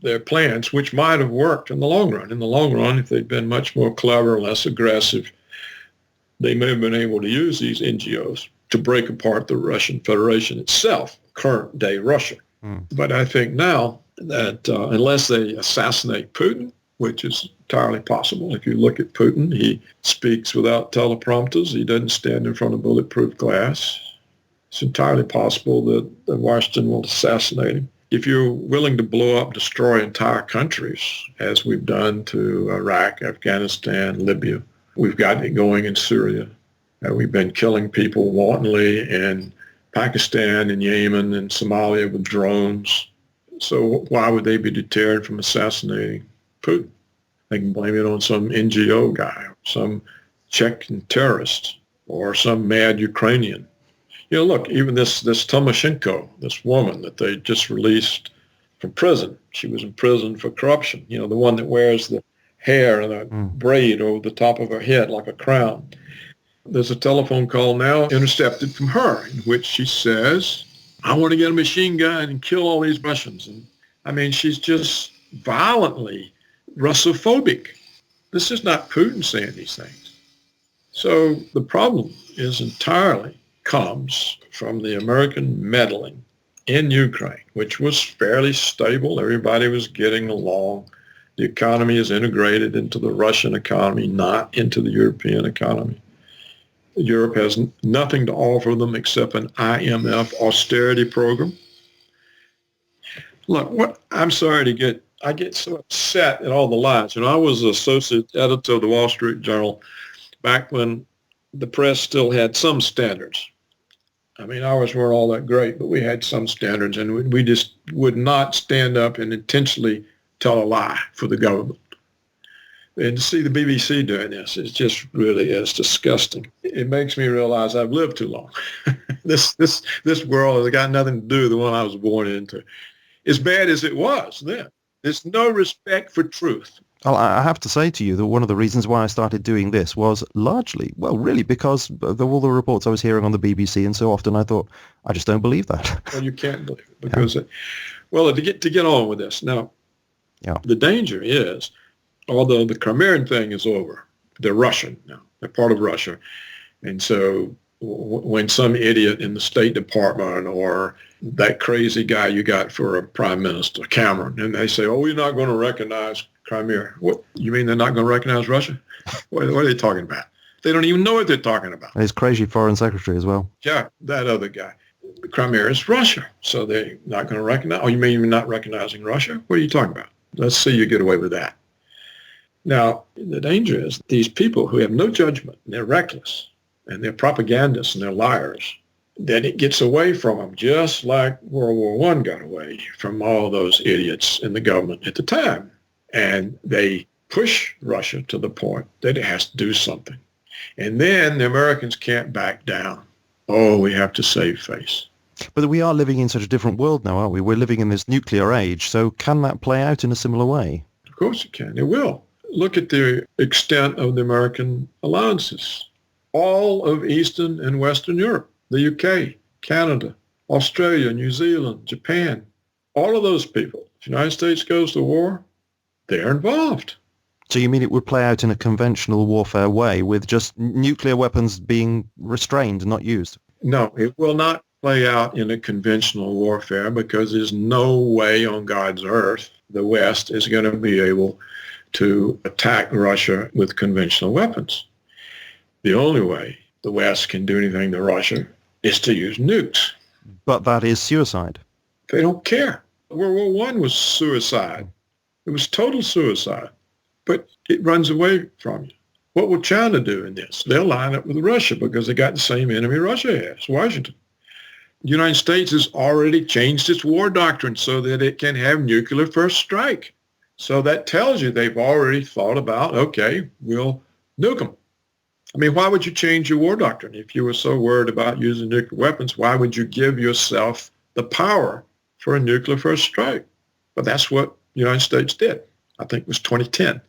[SPEAKER 2] their plans, which might have worked in the long run. In the long run, if they'd been much more clever, less aggressive, they may have been able to use these NGOs to break apart the Russian Federation itself, current-day Russia. But I think now that unless they assassinate Putin, which is entirely possible. If you look at Putin, he speaks without teleprompters. He doesn't stand in front of bulletproof glass. It's entirely possible that Washington will assassinate him. If you're willing to blow up, destroy entire countries, as we've done to Iraq, Afghanistan, Libya, we've got it going in Syria. We've been killing people wantonly in Pakistan and Yemen and Somalia with drones. So why would they be deterred from assassinating Putin? They can blame it on some NGO guy, some Chechen terrorist, or some mad Ukrainian. You know, look, even this Tymoshenko, this woman that they just released from prison, she was in prison for corruption, you know, the one that wears the hair and a braid over the top of her head like a crown. There's a telephone call now intercepted from her in which she says, I want to get a machine gun and kill all these Russians. And I mean, she's just violently Russophobic. This is not Putin saying these things. So the problem is entirely comes from the American meddling in Ukraine, which was fairly stable. Everybody was getting along. The economy is integrated into the Russian economy, not into the European economy. Europe has nothing to offer them except an IMF austerity program. Look, I get so upset at all the lies. I was associate editor of the Wall Street Journal back when the press still had some standards. Ours weren't all that great, but we had some standards, and we just would not stand up and intentionally tell a lie for the government. And to see the BBC doing this, it just really is disgusting. It makes me realize I've lived too long. This world has got nothing to do with the one I was born into. As bad as it was then, there's no respect for truth.
[SPEAKER 1] Well, I have to say to you that one of the reasons why I started doing this was largely, really because of all the reports I was hearing on the BBC, and so often I thought, I just don't believe that.
[SPEAKER 2] Well, you can't believe it because, to get on with this. Now, the danger is, although the Crimean thing is over, they're Russian now. They're part of Russia. And so when some idiot in the State Department or that crazy guy you got for a prime minister, Cameron, and they say, we're not going to recognize Crimea. What, you mean they're not going to recognize Russia? What are they talking about? They don't even know what they're talking about.
[SPEAKER 1] And his crazy foreign secretary as well.
[SPEAKER 2] Yeah, that other guy. Crimea is Russia, so they're not going to recognize. Oh, you mean you're not recognizing Russia? What are you talking about? Let's see you get away with that. Now, the danger is these people who have no judgment, and they're reckless, and they're propagandists, and they're liars, then it gets away from them, just like World War I got away from all those idiots in the government at the time. And they push Russia to the point that it has to do something. And then the Americans can't back down. Oh, we have to save face.
[SPEAKER 1] But we are living in such a different world now, aren't we? We're living in this nuclear age. So can that play out in a similar way?
[SPEAKER 2] Of course it can. It will. Look at the extent of the American alliances. All of Eastern and Western Europe, the UK, Canada, Australia, New Zealand, Japan, all of those people. If the United States goes to war, they're involved.
[SPEAKER 1] So you mean it would play out in a conventional warfare way with just nuclear weapons being restrained and not used?
[SPEAKER 2] No, it will not play out in a conventional warfare because there's no way on God's earth the West is going to be able to attack Russia with conventional weapons. The only way the West can do anything to Russia is to use nukes.
[SPEAKER 1] But that is suicide.
[SPEAKER 2] They don't care. World War I was suicide. It was total suicide. But it runs away from you. What will China do in this? They'll line up with Russia because they got the same enemy Russia has, Washington. The United States has already changed its war doctrine so that it can have nuclear first strike. So that tells you they've already thought about, okay, we'll nuke them. Why would you change your war doctrine? If you were so worried about using nuclear weapons, why would you give yourself the power for a nuclear first strike? But that's what the United States did. I think it was 2010.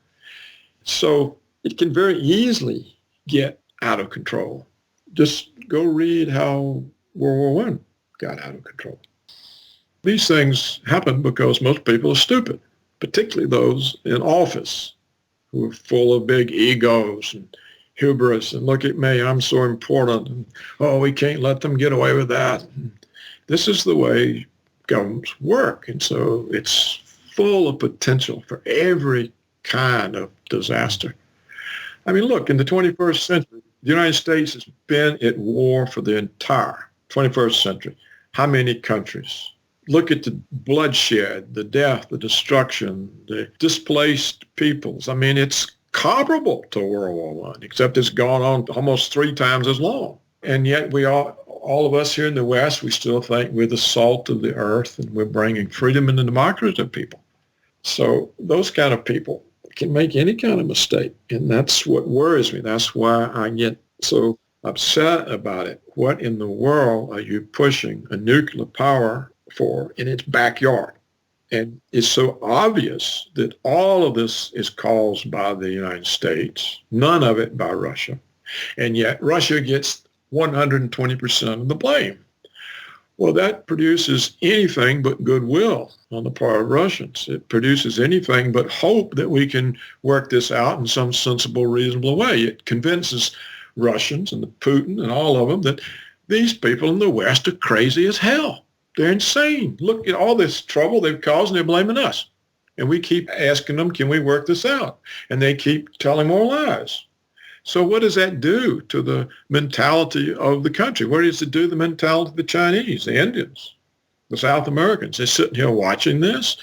[SPEAKER 2] So it can very easily get out of control. Just go read how World War I got out of control. These things happen because most people are stupid, particularly those in office who are full of big egos and hubris and look at me, I'm so important. And, we can't let them get away with that. And this is the way governments work. And so it's full of potential for every kind of disaster. Look, in the 21st century, the United States has been at war for the entire 21st century. How many countries? Look at the bloodshed, the death, the destruction, the displaced peoples. It's comparable to World War I, except it's gone on almost 3 times as long. And yet all of us here in the West, we still think we're the salt of the earth and we're bringing freedom and democracy to people. So those kind of people can make any kind of mistake. And that's what worries me. That's why I get so upset about it. What in the world are you pushing a nuclear power for in its backyard? And it's so obvious that all of this is caused by the United States, none of it by Russia. And yet Russia gets 120% of the blame. Well, that produces anything but goodwill on the part of Russians. It produces anything but hope that we can work this out in some sensible, reasonable way. It convinces Russians and Putin and all of them that these people in the West are crazy as hell. They're insane. Look at all this trouble they've caused, and they're blaming us. And we keep asking them, can we work this out? And they keep telling more lies. So what does that do to the mentality of the country? What does it do to the mentality of the Chinese, the Indians, the South Americans? They're sitting here watching this.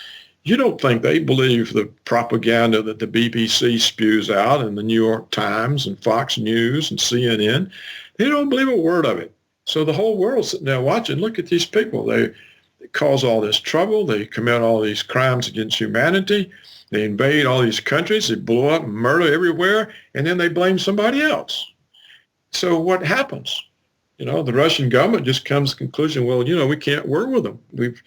[SPEAKER 2] You don't think they believe the propaganda that the BBC spews out and the New York Times and Fox News and CNN. They don't believe a word of it. So the whole world's sitting there watching. Look at these people. They cause all this trouble. They commit all these crimes against humanity. They invade all these countries. They blow up and murder everywhere. And then they blame somebody else. So what happens? The Russian government just comes to the conclusion, well, we can't work with them. We've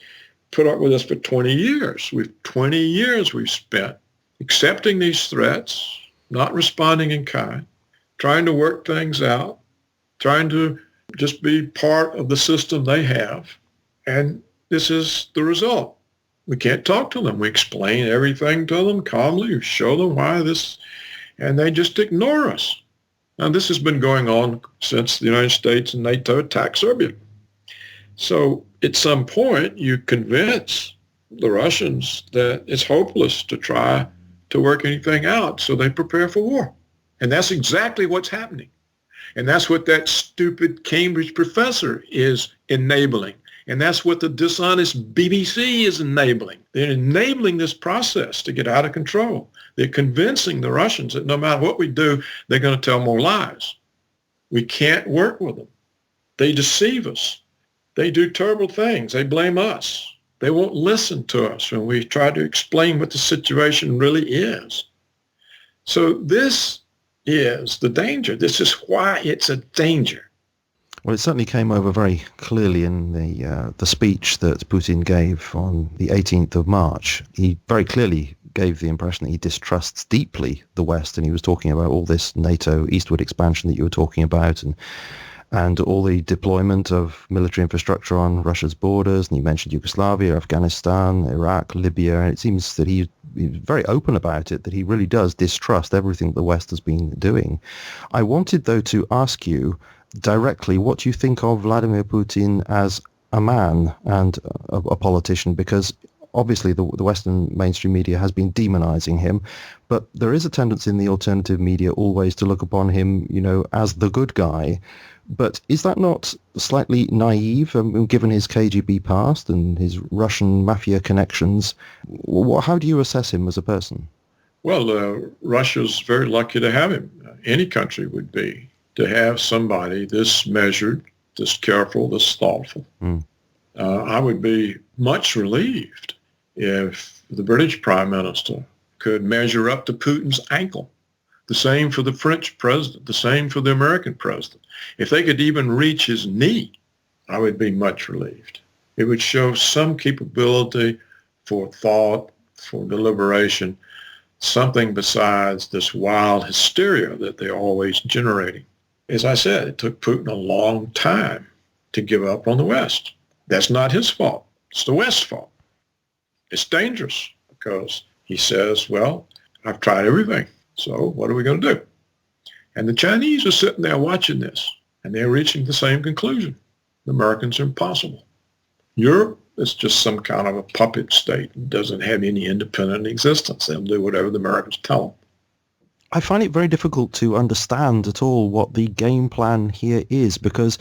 [SPEAKER 2] put up with this for 20 years. 20 years we've spent accepting these threats, not responding in kind, trying to work things out, trying to just be part of the system they have. And this is the result. We can't talk to them. We explain everything to them calmly. We show them why this, and they just ignore us. Now, this has been going on since the United States and NATO attacked Serbia. So at some point, you convince the Russians that it's hopeless to try to work anything out, so they prepare for war. And that's exactly what's happening. And that's what that stupid Cambridge professor is enabling. And that's what the dishonest BBC is enabling. They're enabling this process to get out of control. They're convincing the Russians that no matter what we do, they're going to tell more lies. We can't work with them. They deceive us. They do terrible things. They blame us. They won't listen to us when we try to explain what the situation really is. So this is the danger. This is why it's a danger.
[SPEAKER 1] Well, it certainly came over very clearly in the speech that Putin gave on the 18th of March. He very clearly gave the impression that he distrusts deeply the West, and he was talking about all this NATO eastward expansion that you were talking about, and all the deployment of military infrastructure on Russia's borders. And he mentioned Yugoslavia, Afghanistan, Iraq, Libya, and it seems that he's very open about it, that he really does distrust everything the West has been doing. I wanted, though, to ask you directly what you think of Vladimir Putin as a man and a politician, because obviously the Western mainstream media has been demonizing him, but there is a tendency in the alternative media always to look upon him, as the good guy. But is that not slightly naive, given his KGB past and his Russian mafia connections? How do you assess him as a person? Well,
[SPEAKER 2] Russia's very lucky to have him. Any country would be, to have somebody this measured, this careful, this thoughtful. I would be much relieved if the British Prime Minister could measure up to Putin's ankle. The same for the French president, the same for the American president. If they could even reach his knee, I would be much relieved. It would show some capability for thought, for deliberation, something besides this wild hysteria that they're always generating. As I said, it took Putin a long time to give up on the West. That's not his fault. It's the West's fault. It's dangerous because he says, well, I've tried everything. So what are we going to do? And the Chinese are sitting there watching this, and they're reaching the same conclusion. The Americans are impossible. Europe is just some kind of a puppet state. It doesn't have any independent existence. They'll do whatever the Americans tell them.
[SPEAKER 1] I find it very difficult to understand at all what the game plan here is, because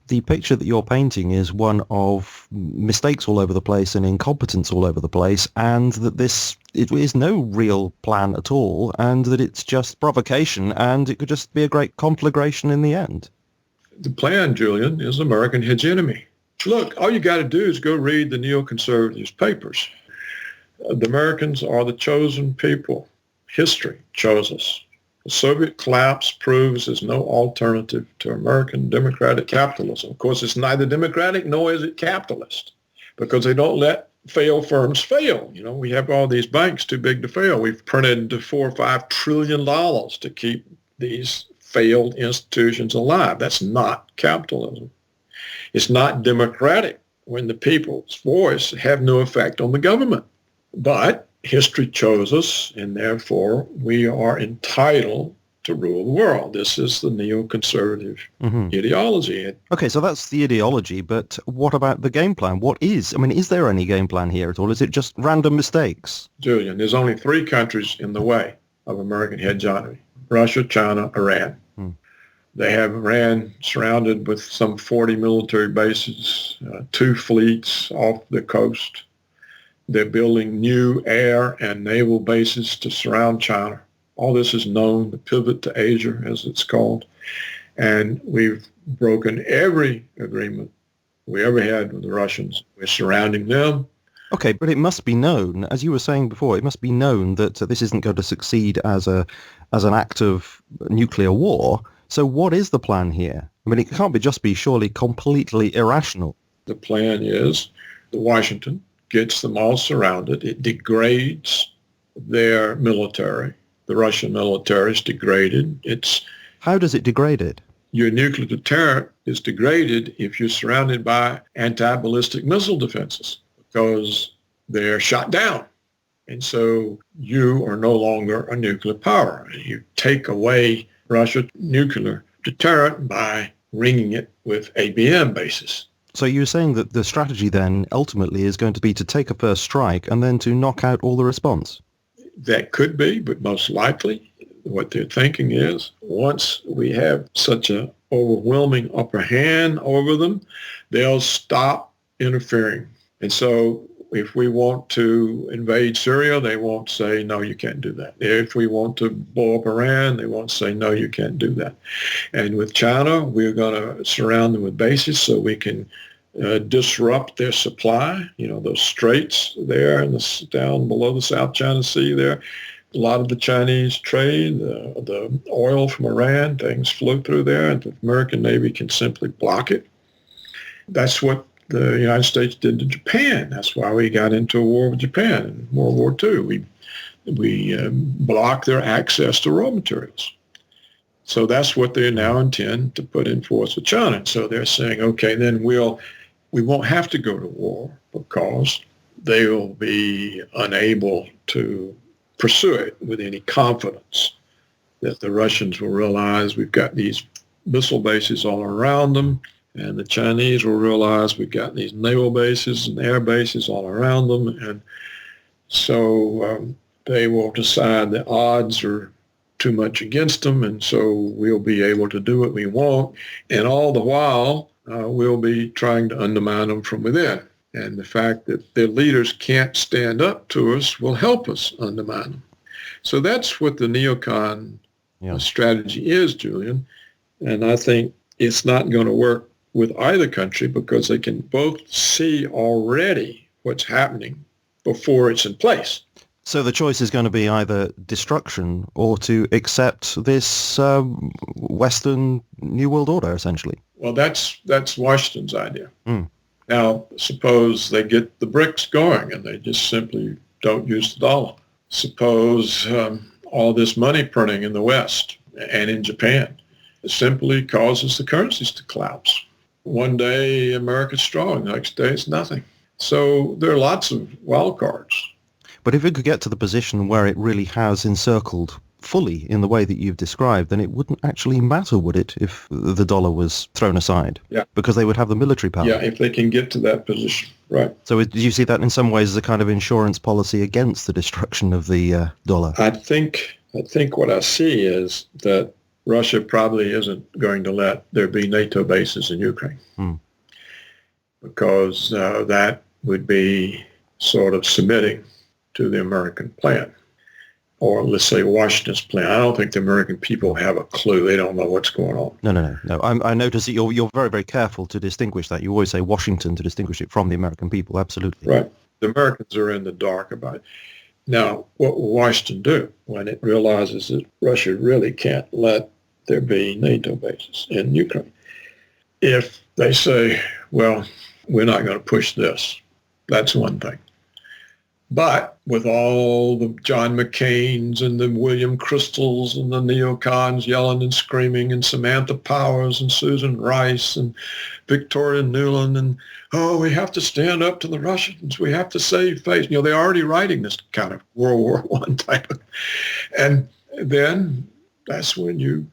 [SPEAKER 1] the picture that you're painting is one of mistakes all over the place and incompetence all over the place, and that it is no real plan at all, and that it's just provocation, and it could just be a great conflagration in the end.
[SPEAKER 2] The plan, Julian, is American hegemony. Look, all you got to do is go read the Neoconservatives papers. The Americans are the chosen people. History chose us. The Soviet collapse proves there's no alternative to American democratic capitalism. Of course, it's neither democratic nor is it capitalist, because they don't let failed firms fail. We have all these banks too big to fail. We've printed $4 or $5 trillion to keep these failed institutions alive. That's not capitalism. It's not democratic when the people's voice have no effect on the government. But history chose us, and therefore we are entitled to rule the world. This is the neoconservative ideology.
[SPEAKER 1] Okay, so that's the ideology, but what about the game plan? Is there any game plan here at all? Is it just random mistakes?
[SPEAKER 2] Julian, there's only 3 countries in the way of American hegemony. Russia, China, Iran.
[SPEAKER 1] Hmm.
[SPEAKER 2] They have Iran surrounded with some 40 military bases, 2 fleets off the coast. They're building new air and naval bases to surround China. All this is known, the pivot to Asia, as it's called. And we've broken every agreement we ever had with the Russians. We're surrounding them.
[SPEAKER 1] Okay, but it must be known, as you were saying before, it must be known that this isn't going to succeed as an act of nuclear war. So what is the plan here? I mean, it can't just be surely completely irrational.
[SPEAKER 2] The plan is that Washington gets them all surrounded. It degrades their military. The Russian military is degraded.
[SPEAKER 1] How does it degrade it?
[SPEAKER 2] Your nuclear deterrent is degraded if you're surrounded by anti-ballistic missile defenses, because they're shot down. And so you are no longer a nuclear power. You take away Russia's nuclear deterrent by ringing it with ABM bases.
[SPEAKER 1] So you're saying that the strategy then ultimately is going to be to take a first strike and then to knock out all the response?
[SPEAKER 2] That could be, but most likely what they're thinking is once we have such an overwhelming upper hand over them, they'll stop interfering. And so if we want to invade Syria, they won't say, no, you can't do that. If we want to blow up Iran, they won't say, no, you can't do that. And with China, we're going to surround them with bases so we can disrupt their supply. You know, those straits there and down below the South China Sea there. A lot of the Chinese trade, the oil from Iran, things flow through there, and the American Navy can simply block it. That's what the United States did to Japan. That's why we got into a war with Japan in World War II. We blocked their access to raw materials. So that's what they now intend to put in force with China. So they're saying, okay, then we won't have to go to war because they will be unable to pursue it with any confidence, that the Russians will realize we've got these missile bases all around them, and the Chinese will realize we've got these naval bases and air bases all around them. And so they will decide the odds are too much against them, and so we'll be able to do what we want. And all the while, we'll be trying to undermine them from within. And the fact that their leaders can't stand up to us will help us undermine them. So that's what the neocon strategy is, Julian. And I think it's not going to work with either country because they can both see already what's happening before it's in place.
[SPEAKER 1] So the choice is going to be either destruction or to accept this Western New World Order, essentially.
[SPEAKER 2] Well, that's Washington's idea. Now, suppose they get the BRICS going and they just simply don't use the dollar. Suppose all this money printing in the West and in Japan simply causes the currencies to collapse. One day, America's strong. The next day, it's nothing. So there are lots of wild cards.
[SPEAKER 1] But if it could get to the position where it really has encircled fully in the way that you've described, then it wouldn't actually matter, would it, if the dollar was thrown aside?
[SPEAKER 2] Yeah.
[SPEAKER 1] Because they would have the military power.
[SPEAKER 2] Yeah, if they can get to that position, right.
[SPEAKER 1] So do you see that in some ways as a kind of insurance policy against the destruction of the dollar?
[SPEAKER 2] I think what I see is that Russia probably isn't going to let there be NATO bases in Ukraine because that would be sort of submitting to the American plan, or let's say Washington's plan. I don't think the American people have a clue. They don't know what's going on.
[SPEAKER 1] No. I notice that you're very, very careful to distinguish that. You always say Washington to distinguish it from the American people. Absolutely.
[SPEAKER 2] Right. The Americans are in the dark about it. Now, what will Washington do when it realizes that Russia really can't let there be NATO bases in Ukraine? If they say, well, we're not going to push this, that's one thing. But with all the John McCains and the William Crystals and the neocons yelling and screaming and Samantha Powers and Susan Rice and Victoria Nuland and, oh, we have to stand up to the Russians. We have to save face. You know, they're already writing this kind of World War I type of. And then that's when you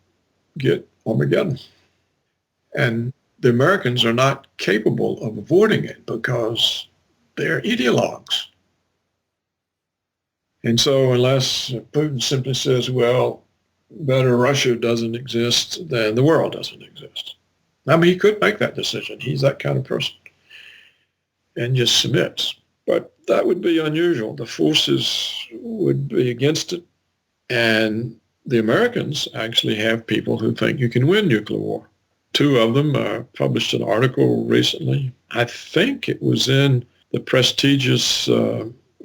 [SPEAKER 2] get Armageddon. And the Americans are not capable of avoiding it because they're ideologues. And so unless Putin simply says, well, better Russia doesn't exist than the world doesn't exist. I mean, he could make that decision. He's that kind of person and just submits. But that would be unusual. The forces would be against it. And the Americans actually have people who think you can win nuclear war. Two of them published an article recently. I think it was in the prestigious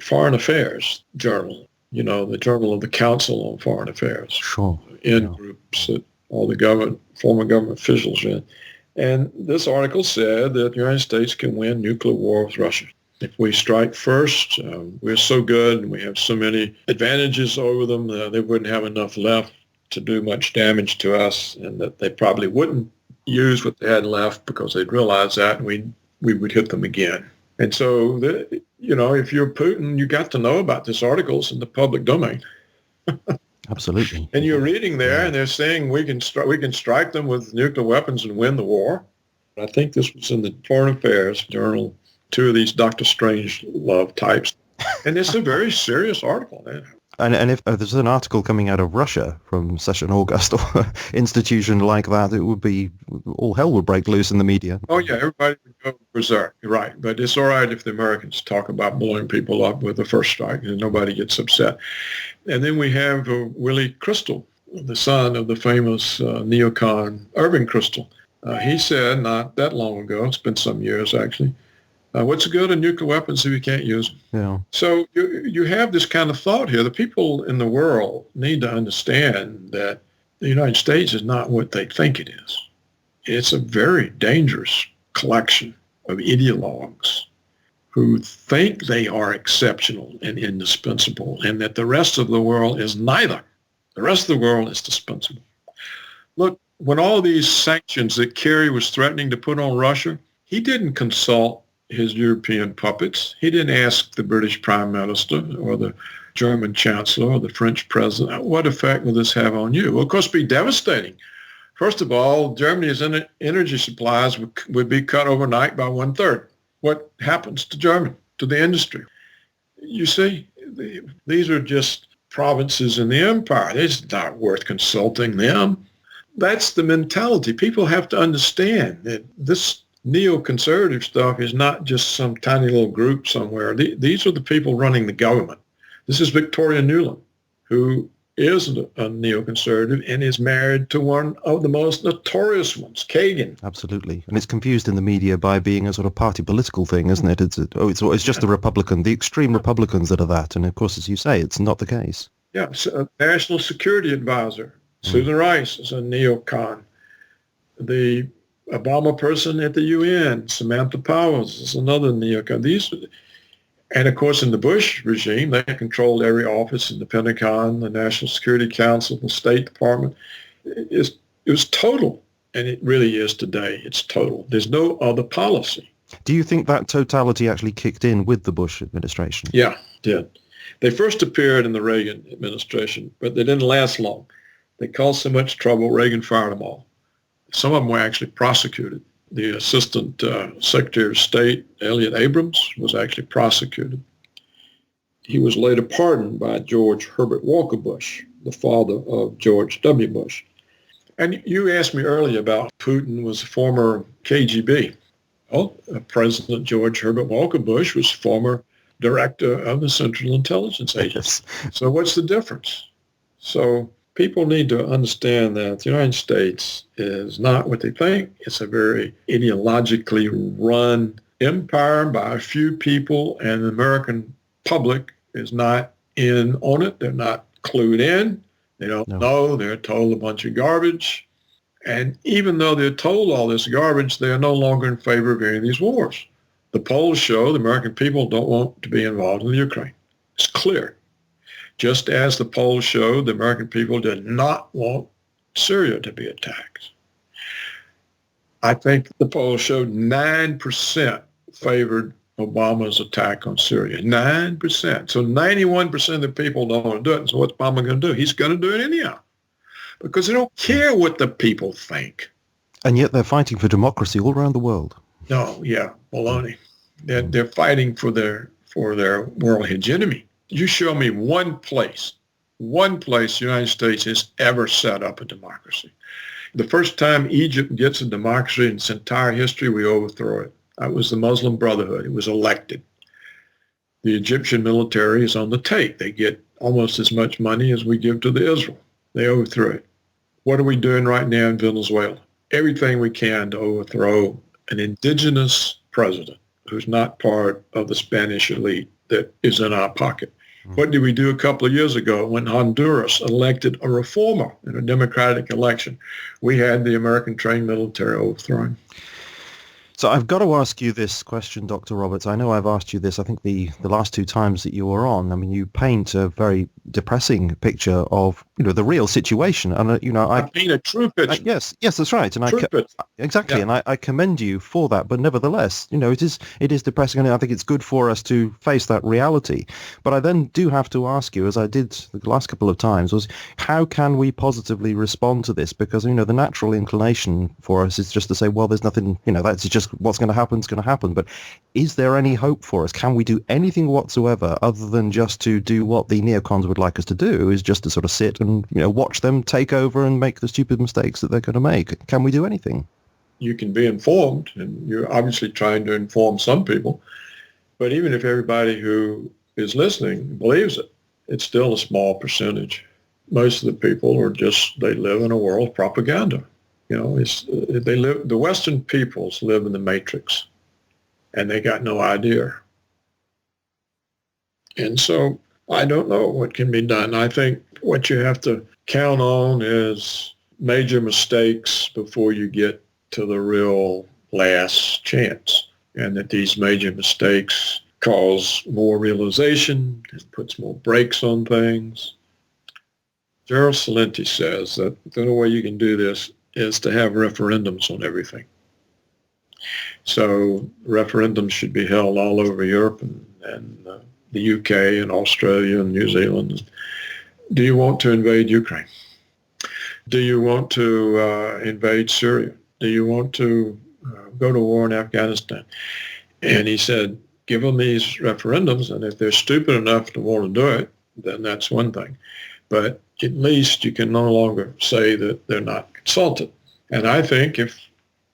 [SPEAKER 2] Foreign Affairs Journal, the Journal of the Council on Foreign Affairs.
[SPEAKER 1] Sure.
[SPEAKER 2] Groups that all the former government officials are in. And this article said that the United States can win nuclear war with Russia. If we strike first, we're so good and we have so many advantages over them, they wouldn't have enough left to do much damage to us, and that they probably wouldn't use what they had left because they'd realize that, and we would hit them again. And so, if you're Putin, you got to know about this article. It's in the public domain.
[SPEAKER 1] Absolutely.
[SPEAKER 2] And you're reading there, and they're saying we can strike them with nuclear weapons and win the war. I think this was in the Foreign Affairs Journal. Two of these Dr. Strangelove types. And it's a very serious article. Man.
[SPEAKER 1] And if there's an article coming out of Russia from such an august institution like that, it would be, all hell would break loose in the media.
[SPEAKER 2] Oh, yeah, everybody would go berserk. You're right. But it's all right if the Americans talk about blowing people up with the first strike, and nobody gets upset. And then we have Willie Crystal, the son of the famous neocon Irving Kristol. He said not that long ago, it's been some years actually, what's the good of nuclear weapons if you can't use them?
[SPEAKER 1] Yeah.
[SPEAKER 2] So you have this kind of thought here. The people in the world need to understand that the United States is not what they think it is. It's a very dangerous collection of ideologues who think they are exceptional and indispensable, and that the rest of the world is neither. The rest of the world is dispensable. Look, when all these sanctions that Kerry was threatening to put on Russia, he didn't consult his European puppets. He didn't ask the British Prime Minister or the German Chancellor or the French President, what effect will this have on you? Well, of course, it'd be devastating. First of all, Germany's energy supplies would be cut overnight by 1/3. What happens to Germany, to the industry? You see, these are just provinces in the empire. It's not worth consulting them. That's the mentality. People have to understand that this neoconservative stuff is not just some tiny little group somewhere. These are the people running the government. This is Victoria Nuland, who is a neoconservative and is married to one of the most notorious ones, Kagan.
[SPEAKER 1] Absolutely. And it's confused in the media by being a sort of party political thing, isn't it? It's just the Republican, the extreme Republicans that are that. And of course, as you say, it's not the case.
[SPEAKER 2] Yeah, National Security Advisor, Susan Rice, is a neocon. The Obama person at the UN, Samantha Powers, is another neocon. And of course, in the Bush regime, they controlled every office in the Pentagon, the National Security Council, the State Department. It was total, and it really is today. It's total. There's no other policy.
[SPEAKER 1] Do you think that totality actually kicked in with the Bush administration?
[SPEAKER 2] Yeah, it did. They first appeared in the Reagan administration, but they didn't last long. They caused so much trouble, Reagan fired them all. Some of them were actually prosecuted. The Assistant Secretary of State, Elliott Abrams, was actually prosecuted. He was later pardoned by George Herbert Walker Bush, the father of George W. Bush. And you asked me earlier about Putin was a former KGB. Well, President George Herbert Walker Bush was former director of the Central Intelligence Agency. So what's the difference? So people need to understand that the United States is not what they think. It's a very ideologically run empire by a few people, and the American public is not in on it. They're not clued in. They don't know. They're told a bunch of garbage. And even though they're told all this garbage, they are no longer in favor of any of these wars. The polls show the American people don't want to be involved in the Ukraine. It's clear. Just as the polls showed the American people did not want Syria to be attacked. I think the polls showed 9% favored Obama's attack on Syria. 9%. So 91% of the people don't want to do it. So what's Obama going to do? He's going to do it anyhow. Because they don't care what the people think.
[SPEAKER 1] And yet they're fighting for democracy all around the world.
[SPEAKER 2] No, yeah, baloney. They're fighting for their world hegemony. You show me one place one place the United States has ever set up a democracy. The first time Egypt gets a democracy in its entire history, we overthrow it. That was the Muslim Brotherhood. It was elected. The Egyptian military is on the take. They get almost as much money as we give to the Israel. They overthrew it. What are we doing right now in Venezuela? Everything we can to overthrow an indigenous president who's not part of the Spanish elite that is in our pocket. What did we do a couple of years ago when Honduras elected a reformer in a democratic election? We had the American-trained military overthrown.
[SPEAKER 1] So I've got to ask you this question, Dr. Roberts. I know I've asked you this, I think, the last two times that you were on. I mean, you paint a very depressing picture of, the real situation. And,
[SPEAKER 2] I paint a true picture.
[SPEAKER 1] Yes, that's right. And exactly. Yeah. And I commend you for that. But nevertheless, it is depressing. And I think it's good for us to face that reality. But I then do have to ask you, as I did the last couple of times, was how can we positively respond to this? Because, the natural inclination for us is just to say, well, there's nothing, that's just what's going to happen is going to happen. But is there any hope for us? Can we do anything whatsoever other than just to do what the neocons would like us to do, is just to sort of sit and watch them take over and make the stupid mistakes that they're going to make? Can we do anything?
[SPEAKER 2] You can be informed, and you're obviously trying to inform some people. But even if everybody who is listening believes it, it's still a small percentage. Most of the people they live in a world of propaganda. The Western peoples live in the matrix, and they got no idea. And so I don't know what can be done. I think what you have to count on is major mistakes before you get to the real last chance, and that these major mistakes cause more realization, it puts more brakes on things. Gerald Celente says that the only way you can do this is to have referendums on everything. So referendums should be held all over Europe and the UK and Australia and New Zealand. Do you want to invade Ukraine? Do you want to invade Syria? Do you want to go to war in Afghanistan? And he said, give them these referendums, and if they're stupid enough to want to do it, then that's one thing. But at least you can no longer say that they're not consulted. And I think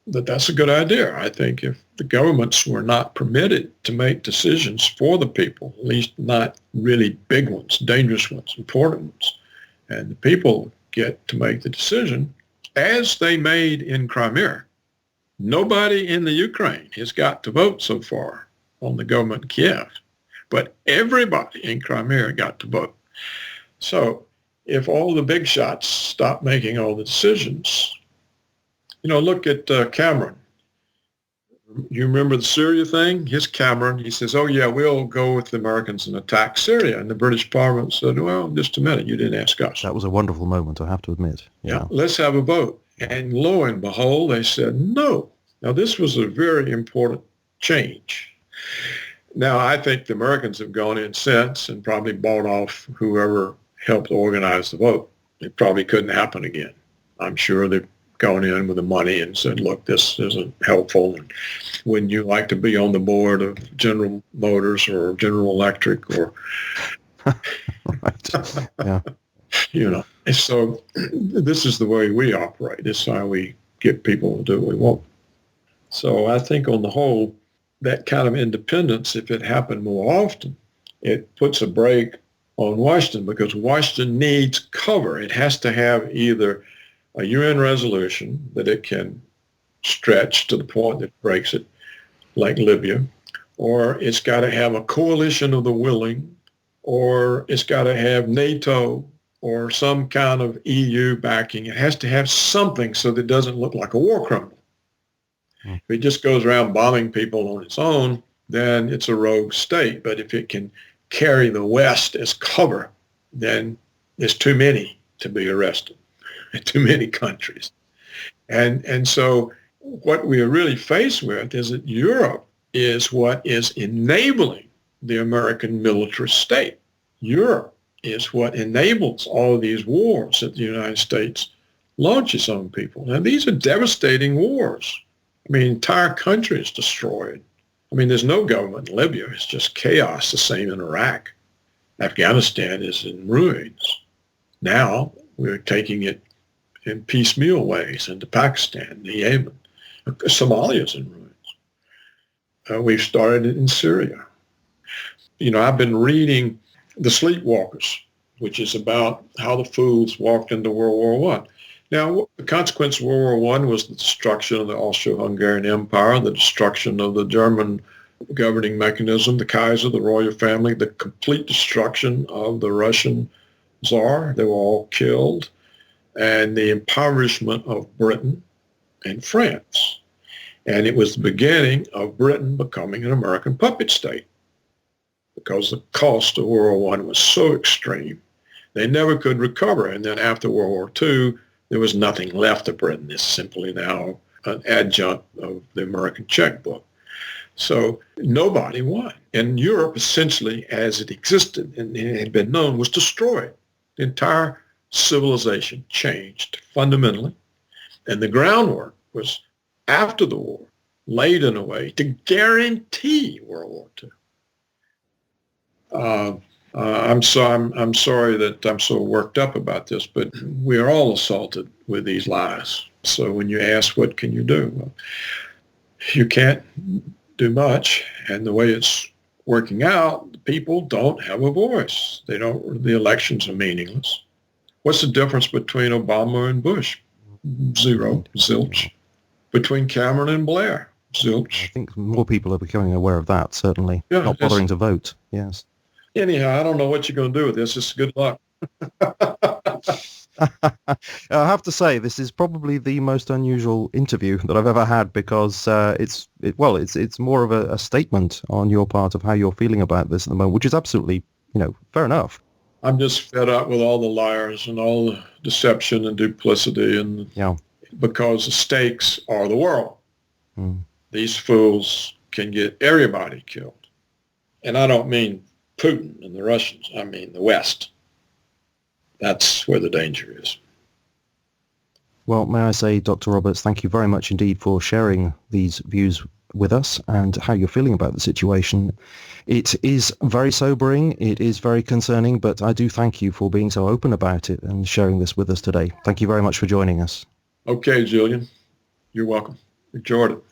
[SPEAKER 2] that's a good idea. I think if the governments were not permitted to make decisions for the people, at least not really big ones, dangerous ones, important ones, and the people get to make the decision, as they made in Crimea, nobody in the Ukraine has got to vote so far on the government in Kiev, but everybody in Crimea got to vote. So if all the big shots stop making all the decisions, look at Cameron. You remember the Syria thing? His Cameron, he says, oh, yeah, we'll go with the Americans and attack Syria. And the British Parliament said, well, just a minute, you didn't ask us.
[SPEAKER 1] That was a wonderful moment, I have to admit.
[SPEAKER 2] Yeah, let's have a vote. And lo and behold, they said no. Now, this was a very important change. Now, I think the Americans have gone in since and probably bought off whoever helped organize the vote. It probably couldn't happen again. I'm sure they've gone in with the money and said, look, this isn't helpful. And wouldn't you like to be on the board of General Motors or General Electric or,
[SPEAKER 1] right. Yeah.
[SPEAKER 2] So this is the way we operate. This is how we get people to do what we want. So I think on the whole, that kind of independence, if it happened more often, it puts a brake on Washington because Washington needs cover. It has to have either a UN resolution that it can stretch to the point that breaks it, like Libya, or it's got to have a coalition of the willing, or it's got to have NATO or some kind of EU backing. It has to have something so that it doesn't look like a war criminal. If it just goes around bombing people on its own, then it's a rogue state. But if it can carry the West as cover, then there's too many to be arrested, too many countries. And so what we are really faced with is that Europe is what is enabling the American military state. Europe is what enables all of these wars that the United States launches on people. Now, these are devastating wars. I mean, entire country is destroyed. I mean, there's no government in Libya. It's just chaos. The same in Iraq. Afghanistan is in ruins. Now we're taking it in piecemeal ways into Pakistan, Yemen. Somalia's in ruins. We've started it in Syria. I've been reading The Sleepwalkers, which is about how the fools walked into World War I. Now, the consequence of World War I was the destruction of the Austro-Hungarian Empire, the destruction of the German governing mechanism, the Kaiser, the royal family, the complete destruction of the Russian Tsar. They were all killed, and the impoverishment of Britain and France. And it was the beginning of Britain becoming an American puppet state because the cost of World War I was so extreme. They never could recover. And then after World War II, there was nothing left of Britain. It's simply now an adjunct of the American checkbook. So nobody won. And Europe, essentially, as it existed and it had been known, was destroyed. The entire civilization changed fundamentally. And the groundwork was, after the war, laid in a way to guarantee World War II. I'm sorry that I'm so worked up about this, but we are all assaulted with these lies. So when you ask, what can you do? Well, you can't do much. And the way it's working out, people don't have a voice. The elections are meaningless. What's the difference between Obama and Bush? Zero, zilch. Between Cameron and Blair, zilch.
[SPEAKER 1] I think more people are becoming aware of that, certainly. Yeah, not bothering to vote, yes.
[SPEAKER 2] Anyhow, I don't know what you're going to do with this. Just good luck.
[SPEAKER 1] I have to say, this is probably the most unusual interview that I've ever had because it's more of a statement on your part of how you're feeling about this at the moment, which is absolutely, fair enough.
[SPEAKER 2] I'm just fed up with all the liars and all the deception and duplicity, and because the stakes are the world. These fools can get everybody killed. And I don't mean Putin and the Russians. I mean the West. That's where the danger is.
[SPEAKER 1] Well, may I say, Dr. Roberts, thank you very much indeed for sharing these views with us and how you're feeling about the situation. It is very sobering, it is very concerning, but I do thank you for being so open about it and sharing this with us today. Thank you very much for joining us.
[SPEAKER 2] Okay, Julian. You're welcome. Enjoyed it.